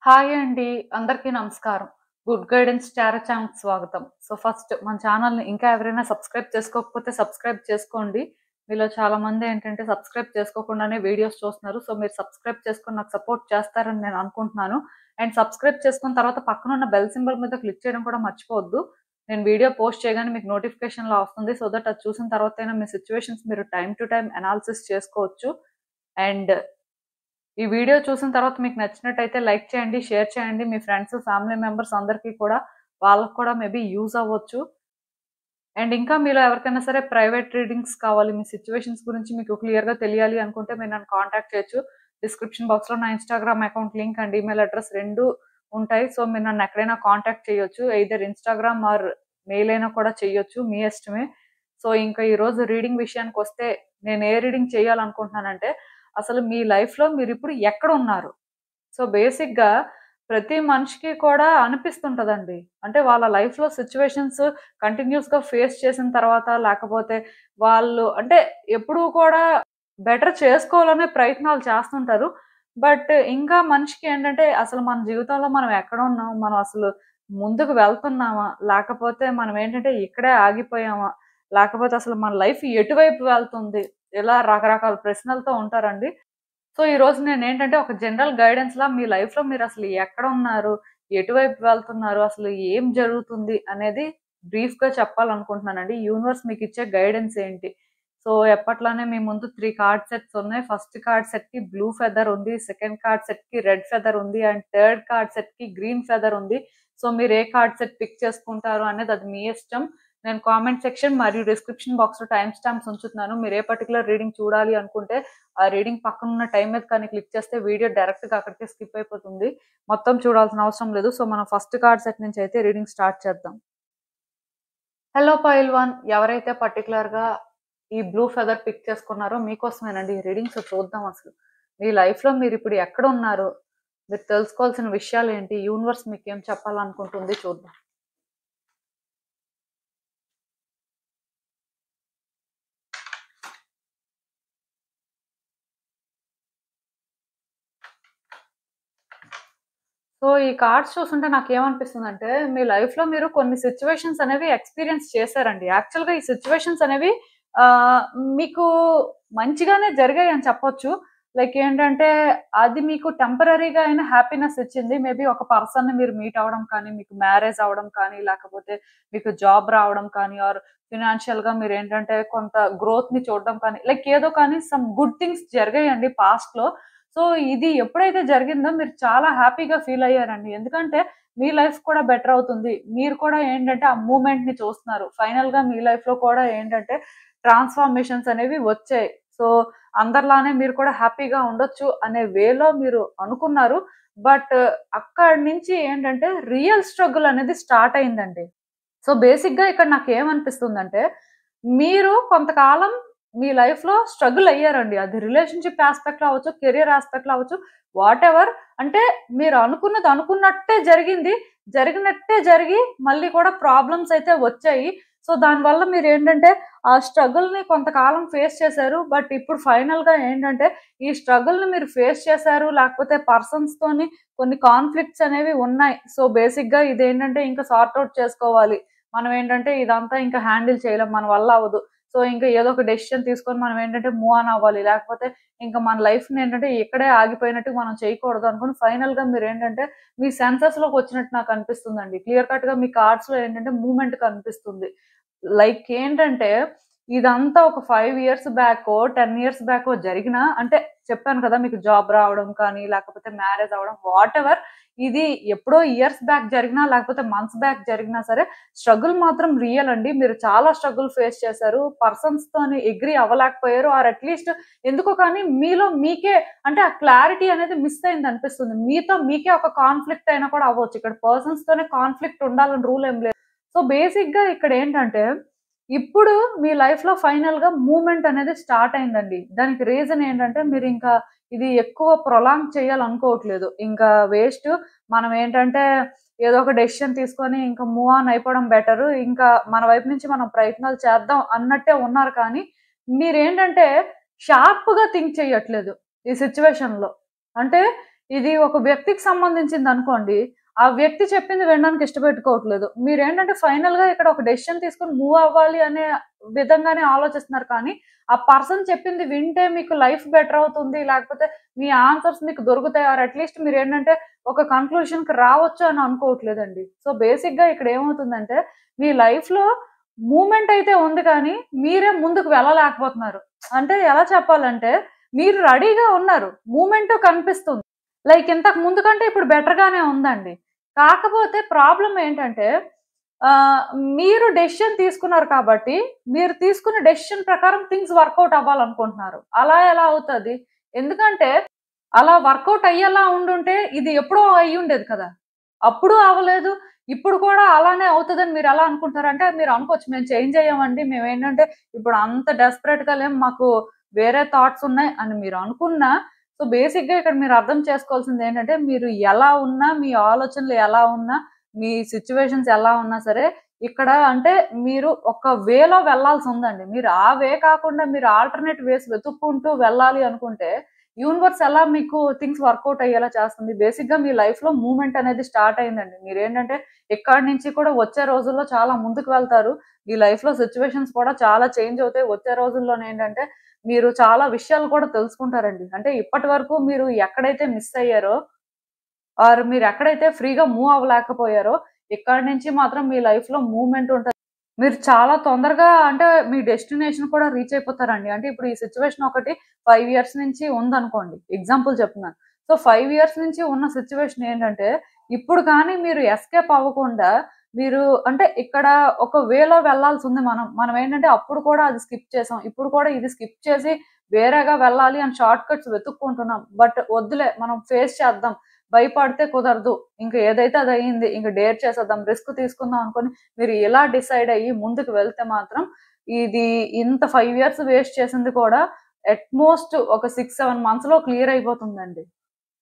Hi అండి. అందరికీ నమస్కారం. గుడ్ గైడెన్స్ టారో ఛానల్‌కి స్వాగతం. ఫస్ట్ మన ఛానల్‌ని ఇంకా ఎవరైనా సబ్స్క్రైబ్ చేసుకోకపోతే సబ్స్క్రైబ్ చేసుకోండి. మీలో చాలామంది ఏంటంటే సబ్స్క్రైబ్ చేసుకోకుండానే వీడియోస్ చూస్తున్నారు. మీరు సబ్స్క్రైబ్ చేసుకొని నాకు సపోర్ట్ చేస్తారని నేను అనుకుంటున్నాను. అండ్ సబ్స్క్రైబ్ చేసుకున్న తర్వాత పక్కనున్న బెల్ సింబల్ మీద క్లిక్ చేయడం కూడా మర్చిపోవద్దు. నేను వీడియో పోస్ట్ చేయగానే మీకు నోటిఫికేషన్‌లా వస్తుంది. దట్ అది చూసిన తర్వాతైనా మీ సిట్యుయేషన్స్ మీరు టైమ్ టు టైమ్ అనాలిసిస్ చేసుకోవచ్చు. అండ్ ఈ వీడియో చూసిన తర్వాత మీకు నచ్చినట్టయితే లైక్ చేయండి, షేర్ చేయండి. మీ ఫ్రెండ్స్, ఫ్యామిలీ మెంబర్స్ అందరికీ కూడా వాళ్ళకి కూడా మేబీ యూజ్ అవ్వచ్చు. అండ్ ఇంకా మీలో ఎవరికైనా సరే ప్రైవేట్ రీడింగ్స్ కావాలి, మీ సిట్యుయేషన్స్ గురించి మీకు క్లియర్‌గా తెలియాలి అనుకుంటే మీరు నన్ను కాంటాక్ట్ చేయొచ్చు. డిస్క్రిప్షన్ బాక్స్‌లో నా Instagram account link and email address 2 ఉంటాయి. మీరు నన్ను ఎక్కడైనా కాంటాక్ట్ చేయొచ్చు. ఎయిదర్ ఇన్‌స్టాగ్రామ్ ఆర్ మెయిల్ అయినా కూడా చేయొచ్చు. మీ ఇష్టమే. ఇంకా ఈరోజు రీడింగ్ విషయానికొస్తే నేను ఏ రీడింగ్ చేయాలనుకుంటున్నానంటే అసలు మీ లైఫ్‌లో మీరిప్పుడు ఎక్కడున్నారు? బేసిక్‌గా ప్రతి మనిషికి కూడా అనిపిస్తుంటదండి. అంటే వాళ్ళ లైఫ్‌లో సిట్యుయేషన్స్ కంటిన్యూయస్‌గా ఫేస్ చేసిన తర్వాత లేకపోతే వాళ్ళు అంటే ఎప్పుడూ కూడా బెటర్ చేసుకోవాలనే ప్రయత్నాలు చేస్తుంటారు. ఇంకా మనిషికి ఏంటంటే అసలు మన జీవితంలో మనం ఎక్కడున్నాం? మనం అసలు ముందుకు వెళ్తున్నామా? లేకపోతే మనం ఏంటంటే ఇక్కడే ఆగిపోయామా? లేకపోతే అసలు మన లైఫ్ ఎటువైపు వెళ్తుంది? ఇలా రకరకాల ప్రశ్నలతో ఉంటారండి. ఈరోజు నేనేంటంటే ఒక జనరల్ గైడెన్స్‌లా మీ లైఫ్‌లో మీరసలు ఎక్కడున్నారు? ఎటువైపు వెళ్తున్నారు? అసలు ఏం జరుగుతుంది? అనేది బ్రీఫ్‌గా చెప్పాలనుకుంటున్నానండి. యూనివర్స్ మీకిచ్చే గైడెన్స్ ఏంటి? ఎప్పట్లానే మీ ముందు 3 కార్డ్ సెట్స్ ఉన్నాయి. ఫస్ట్ కార్డ్ సెట్‌కి బ్లూ ఫెదర్ ఉంది. సెకండ్ కార్డ్ సెట్‌కి రెడ్ ఫెదర్ ఉంది. అండ్ థర్డ్ కార్డ్ సెట్‌కి గ్రీన్ ఫెదర్ ఉంది. మీరు ఏ కార్డ్ సెట్ పిక్ చేసుకుంటారు అనేది అది మీ ఇష్టం. నేను కామెంట్ సెక్షన్ మరియు డిస్క్రిప్షన్ బాక్స్‌లో టైమ్ స్టాంప్స్ ఉంచుతున్నాను. మీరు ఏ పర్టిక్యులర్ రీడింగ్ చూడాలి అనుకుంటే ఆ రీడింగ్ పక్కనున్న టైం మీద కానీ క్లిక్ చేస్తే వీడియో డైరెక్ట్‌గా అక్కడికే స్కిప్ అయిపోతుంది. మొత్తం చూడాల్సిన అవసరం లేదు. మనం ఫస్ట్ కార్డ్ సెట్ నుంచి అయితే రీడింగ్ స్టార్ట్ చేద్దాం. హలో పైల్ 1 ఎవరైతే పర్టిక్యులర్‌గా ఈ బ్లూ ఫెదర్ పిక్ చేసుకున్నారో మీకోసమేనండి ఈ రీడింగ్. చూద్దాం అసలు. మీ లైఫ్‌లో మీరిప్పుడు ఎక్కడున్నారు? మీరు తెలుసుకోవాల్సిన విషయాలేంటి? యూనివర్స్ మీకేం చెప్పాలనుకుంటుంది చూద్దాం. ఈ కార్డ్స్ చూస్తుంటే నాకేమనిపిస్తుందంటే, మీ లైఫ్‌లో మీరు కొన్ని సిట్యుయేషన్స్ అనేవి ఎక్స్‌పీరియన్స్ చేశారండి. యాక్చువల్‌గా ఈ సిట్యుయేషన్స్ అనేవి ఆహ్, మీకు మంచిగానే జరిగాయని చెప్పొచ్చు. లైక్ ఏంటంటే, అది మీకు టెంపరరీగా అయినా హ్యాపీనెస్ ఇచ్చింది. మేబీ ఒక పర్సన్‌ని మీరు మీట్ అవ్వడం కానీ, మీకు మ్యారేజ్ అవ్వడం కానీ, లేకపోతే మీకు జాబ్ రావడం కానీ, ఆర్ ఫినాన్షియల్‌గా మీరేంటంటే కొంత గ్రోత్‌ని చూడడం కానీ, లైక్ ఏదో కానీ సమ్ గుడ్ థింగ్స్ జరిగాయండి పాస్ట్‌లో. సో, ఇది ఎప్పుడైతే జరిగిందో మీరు చాలా హ్యాపీగా ఫీల్ అయ్యారండి. ఎందుకంటే మీ లైఫ్ కూడా బెటర్ అవుతుంది. మీరు కూడా ఏంటంటే ఆ మూవ్‌మెంట్‌ని చూస్తున్నారు. ఫైనల్‌గా మీ లైఫ్‌లో కూడా ఏంటంటే ట్రాన్స్‌ఫర్మేషన్స్ అనేవి వచ్చాయి. సో, అందరిలానే మీరు కూడా హ్యాపీగా ఉండొచ్చు అనే వేలో మీరు అనుకున్నారు. బట్ అక్కడి నుంచి ఏంటంటే రియల్ స్ట్రగుల్ అనేది స్టార్ట్ అయిందండి. బేసిక్‌గా ఇక్కడ నాకేమనిపిస్తుందంటే, మీరు కొంతకాలం మీ లైఫ్‌లో స్ట్రగుల్ అయ్యారండి. అది రిలేషన్‌షిప్ యాస్పెక్ట్‌లో అవ్వచ్చు, కెరియర్ యాస్పెక్ట్‌లో అవ్వచ్చు, వాటెవర్. అంటే మీరు అనుకున్నది అనుకున్నట్టే జరిగింది. జరిగినట్టే జరిగి మళ్ళీ కూడా ప్రాబ్లమ్స్ అయితే వచ్చాయి. దానివల్ల మీరేంటంటే ఆ స్ట్రగుల్‌ని కొంతకాలం ఫేస్ చేశారు. బట్ ఇప్పుడు ఫైనల్‌గా ఏంటంటే ఈ స్ట్రగుల్‌ని మీరు ఫేస్ చేశారు. లేకపోతే పర్సన్స్‌తోని కొన్ని కాన్‌ఫ్లిక్ట్స్ అనేవి ఉన్నాయి. బేసిక్‌గా ఇదేంటంటే ఇంకా సార్ట్ ఔట్ చేసుకోవాలి. మనం ఏంటంటే ఇదంతా ఇంకా హ్యాండిల్ చేయలేం. మన వల్ల అవ్వదు. ఇంకా ఏదో ఒక డెసిషన్ తీసుకొని మనం ఏంటంటే మూవ్ ఆన్ అవ్వాలి. లేకపోతే ఇంకా మన లైఫ్‌ని ఏంటంటే ఇక్కడే ఆగిపోయినట్టు మనం చేయకూడదు అనుకుని ఫైనల్‌గా మీరేంటంటే మీ సెన్సెస్‌లోకి వచ్చినట్టు నాకు అనిపిస్తుందండి. క్లియర్ కట్‌గా మీ కార్డ్స్‌లో ఏంటంటే మూవ్‌మెంట్ కనిపిస్తుంది. లైక్ ఏంటంటే ఇదంతా ఒక 5 ఇయర్స్ బ్యాకో, 10 ఇయర్స్ బ్యాకో జరిగినా అంటే చెప్పాను కదా! మీకు జాబ్ రావడం కానీ, లేకపోతే మ్యారేజ్ అవ్వడం వాటెవర్. ఇది ఎప్పుడో ఇయర్స్ బ్యాక్ జరిగినా, లేకపోతే మంత్స్ బ్యాక్ జరిగినా సరే స్ట్రగుల్ మాత్రం రియల్ అండి. మీరు చాలా స్ట్రగుల్ ఫేస్ చేశారు. పర్సన్స్‌తోని అగ్రీ అవ్వలేకపోయారు. ఆర్ అట్‌లీస్ట్ ఎందుకో కానీ మీలో మీకే అంటే ఆ క్లారిటీ అనేది మిస్ అయిందనిపిస్తుంది. మీతో మీకే ఒక కాన్‌ఫ్లిక్ట్ అయినా కూడా అవ్వచ్చు. ఇక్కడ పర్సన్స్‌తోనే కాన్‌ఫ్లిక్ట్ ఉండాలని రూల్ ఏం లేదు. బేసిక్‌గా ఇక్కడేంటంటే, ఇప్పుడు మీ లైఫ్‌లో ఫైనల్‌గా మూవ్‌మెంట్ అనేది స్టార్ట్ అయిందండి. దానికి రీజన్ ఏంటంటే, మీరింకా ఇది ఎక్కువ ప్రొలాంగ్ చేయాలనుకోవట్లేదు. ఇంకా వేస్ట్. మనం ఏంటంటే, ఏదో ఒక డెసిషన్ తీసుకొని ఇంకా మూవ్ ఆన్ అయిపోవడం బెటరు. ఇంకా మన వైపు నుంచి మనం ప్రయత్నాలు చేద్దాం అన్నట్టే ఉన్నారు కానీ, మీరేంటంటే షార్ప్‌గా థింక్ చేయట్లేదు ఈ సిట్యుయేషన్‌లో. అంటే ఇది ఒక వ్యక్తికి సంబంధించింది అనుకోండి. ఆ వ్యక్తి చెప్పింది వినడానికి ఇష్టపెట్టుకోవట్లేదు. మీరేంటంటే ఫైనల్‌గా ఇక్కడ ఒక డెసిషన్ తీసుకొని మూవ్ అవ్వాలి అనే విధంగానే ఆలోచిస్తున్నారు కానీ, ఆ పర్సన్ చెప్పింది వింటే మీకు లైఫ్ బెటర్ అవుతుంది. లేకపోతే మీ ఆన్సర్స్ మీకు దొరుకుతాయి. ఆర్ అట్‌లీస్ట్ మీరేంటంటే ఒక కన్క్లూషన్‌కి రావచ్చు అని అనుకోవట్లేదండి. సో, బేసిక్‌గా ఇక్కడ ఏమవుతుందంటే మీ లైఫ్‌లో మూవ్‌మెంట్ అయితే ఉంది కానీ, మీరే ముందుకు వెళ్ళలేకపోతున్నారు. అంటే ఎలా చెప్పాలంటే, మీరు రెడీగా ఉన్నారు. మూవ్‌మెంటు కనిపిస్తుంది. లైక్ ఇంతకు ముందు కంటే ఇప్పుడు బెటర్‌గానే ఉందండి. కాకపోతే ప్రాబ్లమ్ ఏంటంటే ఆహ్, మీరు డెసిషన్ తీసుకున్నారు కాబట్టి, మీరు తీసుకున్న డెసిషన్ ప్రకారం థింగ్స్ వర్కౌట్ అవ్వాలనుకుంటున్నారు. అలా ఎలా అవుతది? ఎందుకంటే, అలా వర్కౌట్ అయ్యేలా ఉండుంటే ఇది ఎప్పుడో అయ్యుండేది కదా! అప్పుడు అవ్వలేదు. ఇప్పుడు కూడా అలానే అవుతదని మీరెలా అనుకుంటున్నారంటే, మీరు అనుకోవచ్చు మేము చేంజ్ అయ్యామండి. మేమేంటంటే ఇప్పుడు అంత డెస్పరేట్‌గా లేము. మాకు వేరే థాట్స్ ఉన్నాయి అని మీరు అనుకున్నా, సో, బేసిక్‌గా ఇక్కడ మీరు అర్థం చేసుకోవాల్సిందేంటంటే, మీరు ఎలా ఉన్నా, మీ ఆలోచనలు ఎలా ఉన్నా, మీ సిట్యుయేషన్స్ ఎలా ఉన్నా సరే, ఇక్కడ అంటే మీరు ఒక వేలో వెళ్ళాల్సుందండి. మీరు ఆ వే కాకుండా మీరు ఆల్టర్‌నేట్ వేస్ వెతుక్కుంటూ వెళ్ళాలి అనుకుంటే, యూనివర్స్ ఎలా మీకు థింగ్స్ వర్కౌట్ అయ్యేలా చేస్తుంది. బేసిక్‌గా మీ లైఫ్‌లో మూవ్‌మెంట్ అనేది స్టార్ట్ అయిందండి. మీరేంటంటే ఇక్కడి నుంచి కూడా వచ్చే రోజుల్లో చాలా ముందుకు వెళ్తారు. మీ లైఫ్‌లో సిట్యుయేషన్స్ కూడా చాలా చేంజ్ అవుతాయి. వచ్చే రోజుల్లోనేంటంటే మీరు చాలా విషయాలు కూడా తెలుసుకుంటారండి. అంటే ఇప్పటి వరకు మీరు ఎక్కడైతే మిస్ అయ్యారో ఆర్ మీరెక్కడైతే ఫ్రీగా మూవ్ అవ్వలేకపోయారో, ఇక్కడి నుంచి మాత్రం మీ లైఫ్‌లో మూవ్‌మెంట్ ఉంటది. మీరు చాలా తొందరగా అంటే మీ డెస్టినేషన్ కూడా రీచ్ అయిపోతారండి. అంటే ఇప్పుడు ఈ సిట్యుయేషన్ ఒకటి 5 ఇయర్స్ నుంచి ఉందనుకోండి. ఎగ్జాంపుల్ చెప్తున్నాను. సో, 5 ఇయర్స్ నుంచి ఉన్న సిట్యుయేషన్ ఏంటంటే, ఇప్పుడు కానీ మీరు ఎస్కేప్ అవ్వకుండా మీరు అంటే ఇక్కడ ఒక వేలో వెళ్ళాల్సుంది మనం. మనం ఏంటంటే అప్పుడు కూడా అది స్కిప్ చేసాం. ఇప్పుడు కూడా ఇది స్కిప్ చేసి వేరేగా వెళ్ళాలి అని షార్ట్ కట్స్ వెతుక్కుంటున్నాం. బట్ వద్దులే మనం ఫేస్ చేద్దాం. భయపడితే కుదరదు. ఇంక ఏదైతే అదయింది. ఇంక డేర్ చేసేద్దాం. రిస్క్ తీసుకుందాం అనుకోని మీరు ఇలా డిసైడ్ అయ్యి ముందుకు వెళ్తే మాత్రం ఇది ఇంత 5 ఇయర్స్ వేస్ట్ చేసింది కూడా అట్‌మోస్ట్ ఒక 6, 7 మంత్స్‌లో క్లియర్ అయిపోతుందండి.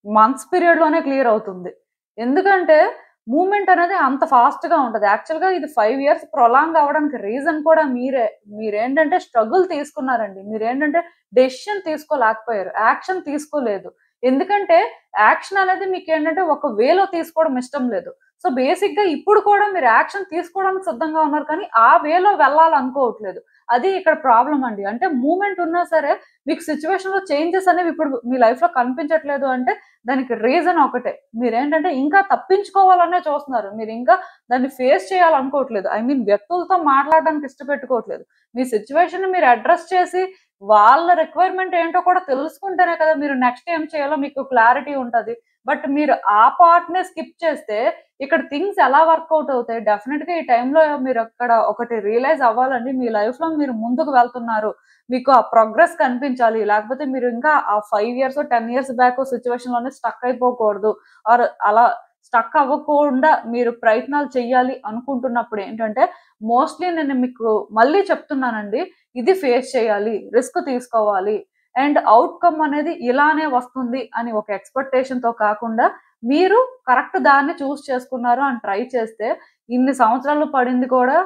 మంత్స్ పీరియడ్‌లోనే క్లియర్ అవుతుంది. ఎందుకంటే మూవ్‌మెంట్ అనేది అంత ఫాస్ట్‌గా ఉంటది. యాక్చువల్‌గా ఇది 5 ఇయర్స్ ప్రొలాంగ్ అవ్వడానికి రీజన్ కూడా మీరే. మీరేంటంటే స్ట్రగుల్ తీసుకున్నారండి. మీరేంటంటే డెసిషన్ తీసుకోలేకపోయారు. యాక్షన్ తీసుకోలేదు. ఎందుకంటే యాక్షన్ అనేది మీకేంటంటే ఒక వేలో తీసుకోవడం ఇష్టం లేదు. సో, బేసిక్‌గా ఇప్పుడు కూడా మీరు యాక్షన్ తీసుకోవడానికి సిద్ధంగా ఉన్నారు కానీ, ఆ వేలో వెళ్ళాలనుకోవట్లేదు. అది ఇక్కడ ప్రాబ్లమ్ అండి. అంటే మూవ్‌మెంట్ ఉన్నా సరే మీకు సిట్యుయేషన్‌లో చేంజెస్ అనేవి ఇప్పుడు మీ లైఫ్‌లో కనిపించట్లేదు అంటే దానికి రీజన్ ఒకటే. మీరేంటంటే ఇంకా తప్పించుకోవాలనే చూస్తున్నారు. మీరింకా దాన్ని ఫేస్ చేయాలనుకోవట్లేదు. ఐ మీన్ వ్యక్తులతో మాట్లాడడానికి ఇష్టపెట్టుకోవట్లేదు. మీ సిట్యుయేషన్‌ని మీరు అడ్రెస్ చేసి వాళ్ళ రిక్వైర్మెంట్ ఏంటో కూడా తెలుసుకుంటేనే కదా మీరు నెక్స్ట్ ఏం చేయాలో మీకు క్లారిటీ ఉంటది. బట్ మీరు ఆ పార్ట్‌నే స్కిప్ చేస్తే ఇక్కడ థింగ్స్ ఎలా వర్కౌట్ అవుతాయి? డెఫినిట్‌గా ఈ టైంలో మీరక్కడ ఒకటి రియలైజ్ అవ్వాలండి. మీ లైఫ్‌లో మీరు ముందుకు వెళ్తున్నారు. మీకు ఆ ప్రోగ్రెస్ కనిపించాలి. లేకపోతే మీరు ఇంకా ఆ 5 ఇయర్సో, 10 ఇయర్స్ బ్యాక్ సిట్యుయేషన్‌లోనే స్టక్ అయిపోకూడదు. ఆర్ అలా స్టక్ అవ్వకుండా మీరు ప్రయత్నాలు చేయాలి అనుకుంటున్నప్పుడు ఏంటంటే, మోస్ట్‌లీ నేను మీకు మళ్ళీ చెప్తున్నానండి. ఇది ఫేస్ చేయాలి. రిస్క్ తీసుకోవాలి. అండ్ ఔట్‌కమ్ అనేది ఇలానే వస్తుంది అని ఒక ఎక్స్‌పెక్టేషన్‌తో కాకుండా, మీరు కరెక్ట్ దాన్ని చేసుకున్నారు అని ట్రై చేస్తే, ఇన్ని సంవత్సరాలు పడింది కూడా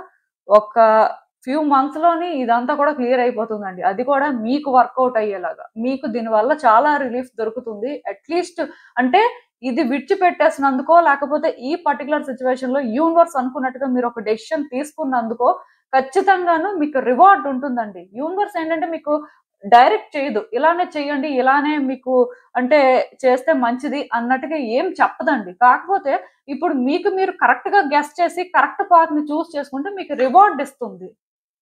ఒక ఫ్యూ మంత్స్‌లోని ఇదంతా కూడా క్లియర్ అయిపోతుందండి. అది కూడా మీకు వర్కౌట్ అయ్యేలాగా. మీకు దీనివల్ల చాలా రిలీఫ్ దొరుకుతుంది. అట్‌లీస్ట్ అంటే ఇది విడిచిపెట్టేసినందుకో, లేకపోతే ఈ పర్టిక్యులర్ సిట్యుయేషన్‌లో యూనివర్స్ అనుకున్నట్టుగా మీరు ఒక డెసిషన్ తీసుకున్నందుకో ఖచ్చితంగాను మీకు రివార్డ్ ఉంటుందండి. యూనివర్స్ ఏంటంటే మీకు డైరెక్ట్ చేయదు. ఇలానే చేయండి, ఇలానే మీకు అంటే చేస్తే మంచిది అన్నట్టుగా ఏం చెప్పదండి. కాకపోతే ఇప్పుడు మీకు మీరు కరెక్ట్‌గా గెస్ చేసి కరెక్ట్ పాత్‌ని చేసుకుంటే మీకు రివార్డ్ ఇస్తుంది.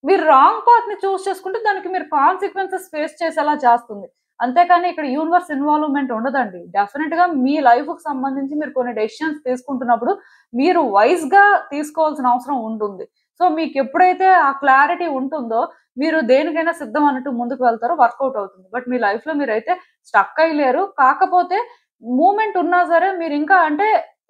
మీరు రాంగ్ పాత్‌ని చేసుకుంటే దానికి మీరు కాన్సిక్వెన్సెస్ ఫేస్ చేసేలా చేస్తుంది. అంతేకాని ఇక్కడ యూనివర్స్ ఇన్వాల్వ్‌మెంట్ ఉండదండి. డెఫినిట్‌గా మీ లైఫ్‌కి సంబంధించి మీరు కొన్ని డెసిషన్స్ తీసుకుంటున్నప్పుడు మీరు వైస్‌గా తీసుకోవాల్సిన అవసరం ఉంటుంది. సో, మీకెప్పుడైతే ఆ క్లారిటీ ఉంటుందో మీరు దేనికైనా సిద్ధం అన్నట్టు ముందుకు వెళ్తారో వర్కౌట్ అవుతుంది. బట్ మీ లైఫ్‌లో మీరైతే స్టక్ అయ్యలేరు. కాకపోతే మూవ్‌మెంట్ ఉన్నా సరే మీరింకా అంటే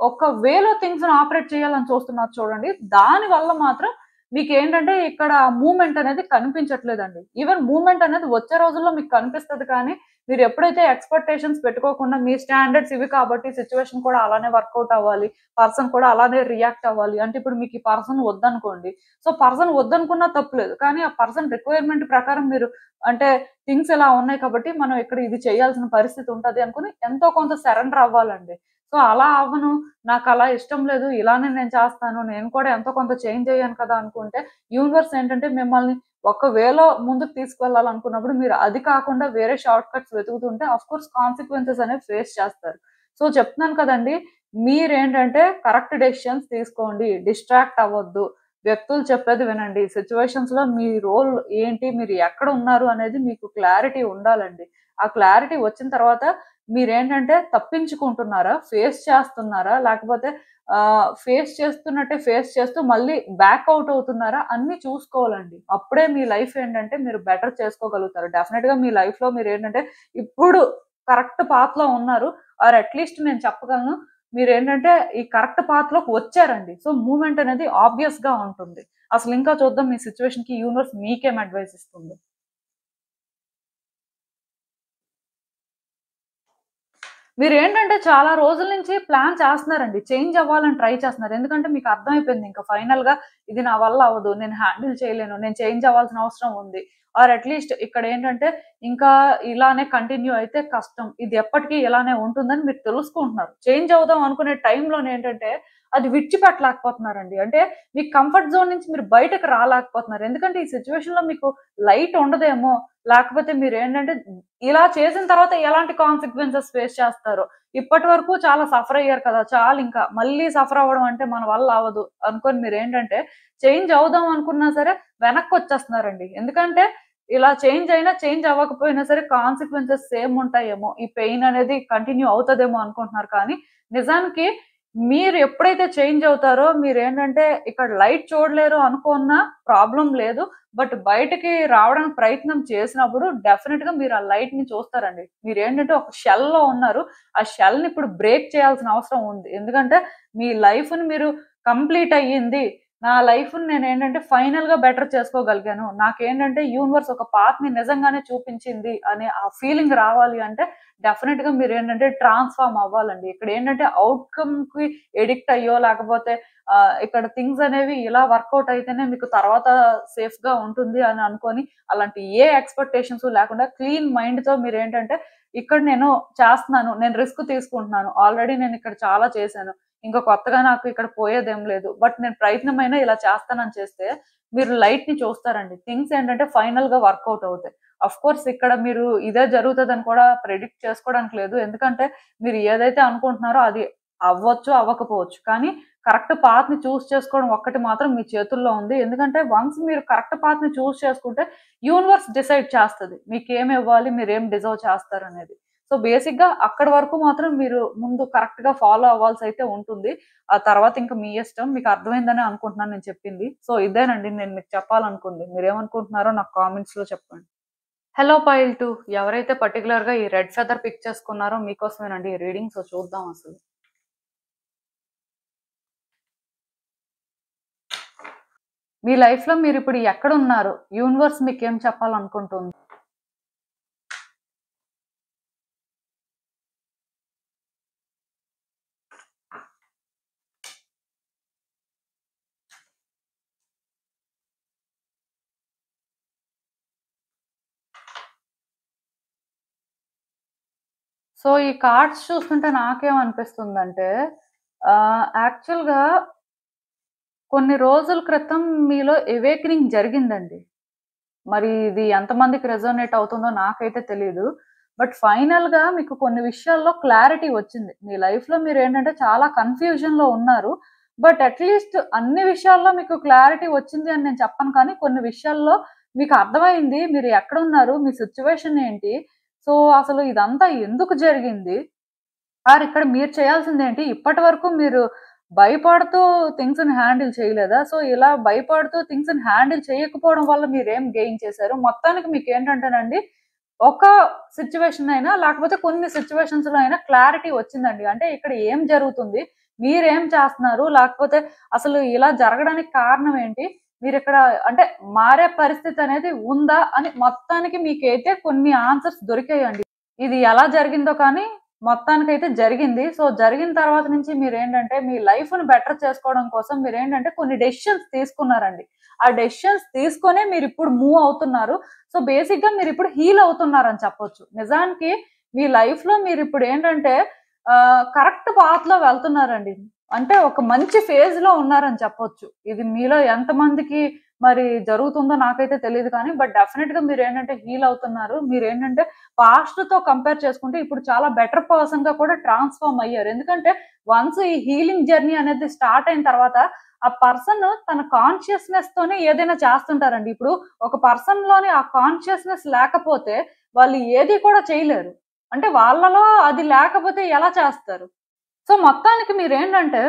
ఒక వేలో థింగ్స్‌ని ఆపరేట్ చేయాలని చూస్తున్నారు చూడండి. దాని వల్ల మాత్రం మీకేంటంటే ఇక్కడ మూవ్‌మెంట్ అనేది కనిపించట్లేదండి. ఈవెన్ మూవ్‌మెంట్ అనేది వచ్చే రోజుల్లో మీకు కనిపిస్తది కానీ, మీరు ఎప్పుడైతే ఎక్స్పెక్టేషన్స్ పెట్టుకోకుండా మీ స్టాండర్డ్స్ ఇవి కాబట్టి సిచ్యువేషన్ కూడా అలానే వర్కౌట్ అవ్వాలి, పర్సన్ కూడా అలానే రియాక్ట్ అవ్వాలి అంటే ఇప్పుడు మీకు ఈ పర్సన్ వద్దనుకోండి, సో పర్సన్ వద్దనుకున్నా తప్పులేదు, కానీ ఆ పర్సన్ రిక్వైర్మెంట్ ప్రకారం మీరు అంటే థింగ్స్ ఇలా ఉన్నాయి కాబట్టి మనం ఇక్కడ ఇది చేయాల్సిన పరిస్థితి ఉంటది అనుకుని ఎంతో కొంత సరెండర్ అవ్వాలండి. సో అలా అవ్వను, నాకు అలా ఇష్టం లేదు, ఇలానే నేను చేస్తాను, నేను కూడా ఎంతో కొంత చేంజ్ అయ్యాను కదా అనుకుంటే యూనివర్స్ ఏంటంటే మిమ్మల్ని ఒక వేలో ముందుకు తీసుకెళ్లాలనుకున్నప్పుడు మీరు అది కాకుండా వేరే షార్ట్ కట్స్ వెతుకుతుంటే ఆఫ్ కోర్స్ కాన్సిక్వెన్సెస్ అనేవి ఫేస్ చేస్తారు. సో చెప్తున్నాను కదండి, మీరేంటంటే కరెక్ట్ డెసిషన్స్ తీసుకోండి, డిస్ట్రాక్ట్ అవ్వద్దు, వ్యక్తులు చెప్పేది వినండి, సిచ్యువేషన్స్ లో మీ రోల్ ఏంటి, మీరు ఎక్కడ ఉన్నారు అనేది మీకు క్లారిటీ ఉండాలండి. ఆ క్లారిటీ వచ్చిన తర్వాత మీరేంటంటే తప్పించుకుంటున్నారా, ఫేస్ చేస్తున్నారా, లేకపోతే ఫేస్ చేస్తున్నట్టే ఫేస్ చేస్తూ మళ్ళీ బ్యాక్ అవుట్ అవుతున్నారా అన్ని చూసుకోవాలండి. అప్పుడే మీ లైఫ్ ఏంటంటే మీరు బెటర్ చేసుకోగలుగుతారు. డెఫినెట్ గా మీ లైఫ్ లో మీరు ఏంటంటే ఇప్పుడు కరెక్ట్ పాత్ లో ఉన్నారు, ఆర్ అట్లీస్ట్ నేను చెప్పగలను మీరేంటంటే ఈ కరెక్ట్ పాత్ లోకి వచ్చారండి. సో మూవ్మెంట్ అనేది ఆబ్వియస్ గా ఉంటుంది. అసలు ఇంకా చూద్దాం మీ సిచ్యువేషన్ కి యూనివర్స్ మీకేం అడ్వైస్ ఇస్తుంది. మీరేంటంటే చాలా రోజుల నుంచి ప్లాన్ చేస్తున్నారండి, చేంజ్ అవ్వాలని ట్రై చేస్తున్నారు. ఎందుకంటే మీకు అర్థమైపోయింది ఇంకా ఫైనల్ గా ఇది నా వల్ల అవ్వదు, నేను హ్యాండిల్ చేయలేను, నేను చేంజ్ అవ్వాల్సిన అవసరం ఉంది, ఆర్ అట్లీస్ట్ ఇక్కడ ఏంటంటే ఇంకా ఇలానే కంటిన్యూ అయితే కష్టం, ఇది ఎప్పటికీ ఇలానే ఉంటుందని మీరు తెలుసుకుంటున్నారు. చేంజ్ అవుదాం అనుకునే టైంలోనే ఏంటంటే అది విడిచిపెట్టలేకపోతున్నారండి. అంటే మీ కంఫర్ట్ జోన్ నుంచి మీరు బయటకు రాలేకపోతున్నారు. ఎందుకంటే ఈ సిచ్యువేషన్ లో మీకు లైట్ ఉండదేమో, లేకపోతే మీరు ఏంటంటే ఇలా చేసిన తర్వాత ఎలాంటి కాన్సిక్వెన్సెస్ ఫేస్ చేస్తారో, ఇప్పటి వరకు చాలా సఫర్ అయ్యారు కదా, చాలు ఇంకా మళ్ళీ సఫర్ అవ్వడం అంటే మన వల్ల అవ్వదు అనుకొని మీరు ఏంటంటే చేంజ్ అవుదాం అనుకున్నా సరే వెనక్కి వచ్చేస్తున్నారండి. ఎందుకంటే ఇలా చేంజ్ అయినా చేంజ్ అవ్వకపోయినా సరే కాన్సిక్వెన్సెస్ సేమ్ ఉంటాయేమో, ఈ పెయిన్ అనేది కంటిన్యూ అవుతుందేమో అనుకుంటున్నారు. కానీ నిజానికి మీరు ఎప్పుడైతే చేంజ్ అవుతారో మీరేంటంటే ఇక్కడ లైట్ చూడలేరు అనుకున్న ప్రాబ్లం లేదు, బట్ బయటకి రావడానికి ప్రయత్నం చేసినప్పుడు డెఫినెట్ గా మీరు ఆ లైట్ ని చూస్తారండి. మీరు ఏంటంటే ఒక షెల్ లో ఉన్నారు, ఆ షెల్ ని ఇప్పుడు బ్రేక్ చేయాల్సిన అవసరం ఉంది. ఎందుకంటే మీ లైఫ్ ని మీరు కంప్లీట్ అయ్యింది, నా లైఫ్ నేను ఏంటంటే ఫైనల్ గా బెటర్ చేసుకోగలిగాను, నాకేంటంటే యూనివర్స్ ఒక పాత్ ని నిజంగానే చూపించింది అనే ఆ ఫీలింగ్ రావాలి అంటే డెఫినెట్ గా మీరు ఏంటంటే ట్రాన్స్ఫార్మ్ అవ్వాలండి. ఇక్కడ ఏంటంటే అవుట్కమ్ కి ఎడిక్ట్ అయ్యో లేకపోతే ఇక్కడ థింగ్స్ అనేవి ఇలా వర్కౌట్ అయితేనే మీకు తర్వాత సేఫ్ గా ఉంటుంది అని అనుకొని అలాంటి ఏ ఎక్స్పెక్టేషన్స్ లేకుండా క్లీన్ మైండ్ తో మీరు ఏంటంటే ఇక్కడ నేను చేస్తున్నాను, నేను రిస్క్ తీసుకుంటున్నాను, ఆల్రెడీ నేను ఇక్కడ చాలా చేశాను, ఇంకా కొత్తగా నాకు ఇక్కడ పోయేదేం లేదు, బట్ నేను ప్రయత్నమైనా ఇలా చేస్తానని చేస్తే మీరు లైట్ ని చూస్తారండి. థింగ్స్ ఏంటంటే ఫైనల్ గా వర్కౌట్ అవుతాయి. అఫ్ కోర్స్ ఇక్కడ మీరు ఇదే జరుగుతుందని కూడా ప్రెడిక్ట్ చేసుకోవడానికి లేదు. ఎందుకంటే మీరు ఏదైతే అనుకుంటున్నారో అది అవ్వచ్చు, అవ్వకపోవచ్చు. కానీ కరెక్ట్ పాత్ ని చూస్ చేసుకోవడం ఒక్కటి మాత్రం మీ చేతుల్లో ఉంది. ఎందుకంటే వన్స్ మీరు కరెక్ట్ పాత్ ని చూస్ చేసుకుంటే యూనివర్స్ డిసైడ్ చేస్తుంది మీకు ఏమి ఇవ్వాలి, మీరు ఏం డిజర్వ్ చేస్తారు అనేది. సో బేసిక్ గా అక్కడి వరకు మాత్రం మీరు ముందు కరెక్ట్ గా ఫాలో అవ్వాల్సి అయితే ఉంటుంది. ఆ తర్వాత ఇంకా మీ ఇష్టం. మీకు అర్థమైందని అనుకుంటున్నాను నేను చెప్పింది. సో ఇదేనండి నేను మీకు చెప్పాలనుకుంది. మీరేమనుకుంటున్నారో నాకు కామెంట్స్ లో చెప్పండి. హలో పైల్ 2, ఎవరైతే పర్టికులర్ గా ఈ రెడ్ ఫెదర్ పిక్ చేసుకున్నారో మీకోసమేనండి ఈ రీడింగ్. సో చూద్దాం అసలు మీ లైఫ్ లో మీరు ఇప్పుడు ఎక్కడ ఉన్నారు, యూనివర్స్ మీకు ఏం చెప్పాలనుకుంటుంది. సో ఈ కార్డ్స్ చూస్తుంటే నాకేమనిపిస్తుందంటే యాక్చువల్గా కొన్ని రోజుల క్రితం మీలో ఎవేకనింగ్ జరిగిందండి. మరి ఇది ఎంతమందికి రెజోనేట్ అవుతుందో నాకైతే తెలీదు. బట్ ఫైనల్‌గా మీకు కొన్ని విషయాల్లో క్లారిటీ వచ్చింది. మీ లైఫ్‌లో మీరేంటంటే చాలా కన్‌ఫ్యూజన్‌లో ఉన్నారు. బట్ అట్‌లీస్ట్ అన్ని విషయాల్లో మీకు క్లారిటీ వచ్చింది అని నేను చెప్పను, కానీ కొన్ని విషయాల్లో మీకు అర్థమైంది. మీరు ఎక్కడున్నారు? మీ సిట్యుయేషన్ ఏంటి? సో, అసలు ఇదంతా ఎందుకు జరిగింది? ఆర్ ఇక్కడ మీరు చేయాల్సిందేంటి? ఇప్పటివరకు మీరు భయపడుతూ థింగ్స్‌ని హ్యాండిల్ చేయలేదా? సో, ఇలా భయపడుతూ థింగ్స్‌ని హ్యాండిల్ చేయకపోవడం వల్ల మీరేం గెయిన్ చేశారు? మొత్తానికి మీకేంటంటేనండి, ఒక సిట్యుయేషన్ అయినా లేకపోతే కొన్ని సిట్యుయేషన్స్‌లో అయినా క్లారిటీ వచ్చిందండి. అంటే ఇక్కడ ఏం జరుగుతుంది? మీరేం చేస్తున్నారు? లేకపోతే అసలు ఇలా జరగడానికి కారణం ఏంటి? మీరిక్కడ అంటే మారే పరిస్థితి అనేది ఉందా? అని మొత్తానికి మీకైతే కొన్ని ఆన్సర్స్ దొరికాయండి. ఇది ఎలా జరిగిందో కానీ మొత్తానికైతే జరిగింది. సో, జరిగిన తర్వాత నుంచి మీరేంటంటే మీ లైఫ్‌ని బెటర్ చేసుకోవడం కోసం మీరేంటంటే కొన్ని డెసిషన్స్ తీసుకున్నారండి. ఆ డెసిషన్స్ తీసుకొనే మీరిప్పుడు మూవ్ అవుతున్నారు. సో, బేసిక్‌గా మీరిప్పుడు హీల్ అవుతున్నారని చెప్పొచ్చు. నిజానికి మీ లైఫ్‌లో మీరిప్పుడేంటంటే కరెక్ట్ పాత్‌లో వెళ్తున్నారండి. అంటే ఒక మంచి ఫేజ్‌లో ఉన్నారని చెప్పొచ్చు. ఇది మీలో ఎంతమందికి మరి జరుగుతుందో నాకైతే తెలీదు కానీ, బట్ డెఫినిట్‌గా మీరేంటంటే హీల్ అవుతున్నారు. మీరేంటంటే పాస్ట్‌తో కంపేర్ చేసుకుంటే ఇప్పుడు చాలా బెటర్ పర్సన్‌గా కూడా ట్రాన్స్‌ఫార్మ్ అయ్యారు. ఎందుకంటే వన్స్ ఈ హీలింగ్ జర్నీ అనేది స్టార్ట్ అయిన తర్వాత ఆ పర్సన్ తన కాన్షియస్‌నెస్ తోనే ఏదైనా చేస్తుంటారండి. ఇప్పుడు ఒక పర్సన్‌లోని ఆ కాన్షియస్‌నెస్ లేకపోతే వాళ్ళు ఏది కూడా చేయలేరు. అంటే వాళ్ళలో అది లేకపోతే ఎలా చేస్తారు? సో, మొత్తానికి మీరేంటంటే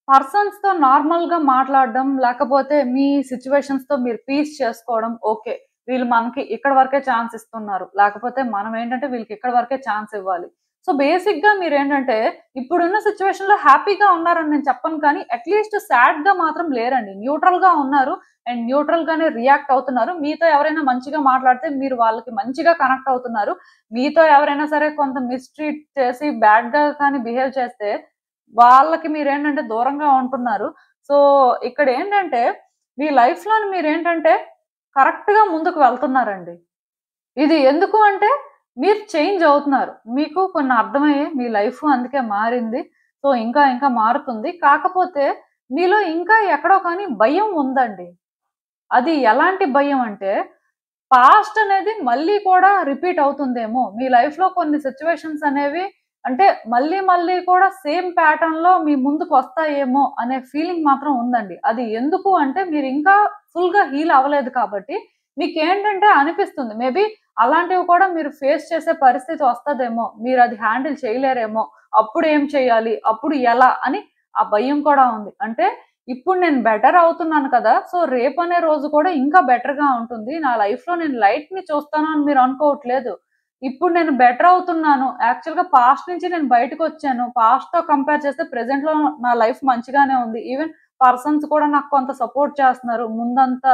పర్సన్స్‌తో నార్మల్‌గా మాట్లాడడం, లేకపోతే మీ సిట్యుయేషన్స్‌తో మీరు పీస్ చేసుకోవడం. ఓకే. వీళ్ళు మనకి ఇక్కడి వరకే ఛాన్స్ ఇస్తున్నారు. లేకపోతే మనం ఏంటంటే వీళ్ళకి ఇక్కడి వరకే ఛాన్స్ ఇవ్వాలి. సో, బేసిక్‌గా మీరేంటంటే ఇప్పుడున్న సిట్యుయేషన్‌లో హ్యాపీగా ఉన్నారని నేను చెప్పను కానీ అట్‌లీస్ట్ సాడ్‌గా మాత్రం లేరండి. న్యూట్రల్‌గా ఉన్నారు. అండ్ న్యూట్రల్‌గానే రియాక్ట్ అవుతున్నారు. మీతో ఎవరైనా మంచిగా మాట్లాడితే మీరు వాళ్ళకి మంచిగా కనెక్ట్ అవుతున్నారు. మీతో ఎవరైనా సరే కొంత మిస్‌ట్రీట్ చేసి బ్యాడ్‌గా కానీ బిహేవ్ చేస్తే వాళ్ళకి మీరేంటంటే దూరంగా ఉంటున్నారు. సో, ఇక్కడేంటంటే మీ లైఫ్‌లోని మీరేంటంటే కరెక్ట్‌గా ముందుకు వెళ్తున్నారండి. ఇది ఎందుకు అంటే మీరు చేంజ్ అవుతున్నారు. మీకు కొన్ని అర్థమయ్యాయి. మీ లైఫ్ అందుకే మారింది. సో, ఇంకా ఇంకా మారుతుంది. కాకపోతే మీలో ఇంకా ఎక్కడో కానీ భయం ఉందండి. అది ఎలాంటి భయం అంటే పాస్ట్ అనేది మళ్ళీ కూడా రిపీట్ అవుతుందేమో! మీ లైఫ్‌లో కొన్ని సిట్యుయేషన్స్ అనేవి అంటే మళ్ళీ మళ్ళీ కూడా సేమ్ ప్యాటర్న్‌లో మీ ముందుకొస్తాయేమో అనే ఫీలింగ్ మాత్రం ఉందండి. అది ఎందుకు అంటే మీరింకా ఫుల్‌గా హీల్ అవ్వలేదు కాబట్టి మీకేంటంటే అనిపిస్తుంది. మేబీ అలాంటివి కూడా మీరు ఫేస్ చేసే పరిస్థితి వస్తదేమో! మీరది హ్యాండిల్ చేయలేరేమో! అప్పుడేం చేయాలి? అప్పుడు ఎలా? అని ఆ భయం కూడా ఉంది. అంటే ఇప్పుడు నేను బెటర్ అవుతున్నాను కదా! సో, రేపనే రోజు కూడా ఇంకా బెటర్‌గా ఉంటుంది. నా లైఫ్‌లో నేను లైట్‌ని చూస్తాను అని మీరు అనుకోవట్లేదు. ఇప్పుడు నేను బెటర్ అవుతున్నాను. యాక్చువల్‌గా పాస్ట్ నుంచి నేను బయటకొచ్చాను. పాస్ట్‌తో కంపేర్ చేస్తే ప్రెజెంట్‌లో నా లైఫ్ మంచిగానే ఉంది. ఈవెన్ పర్సన్స్ కూడా నాకు కొంత సపోర్ట్ చేస్తున్నారు. ముందంత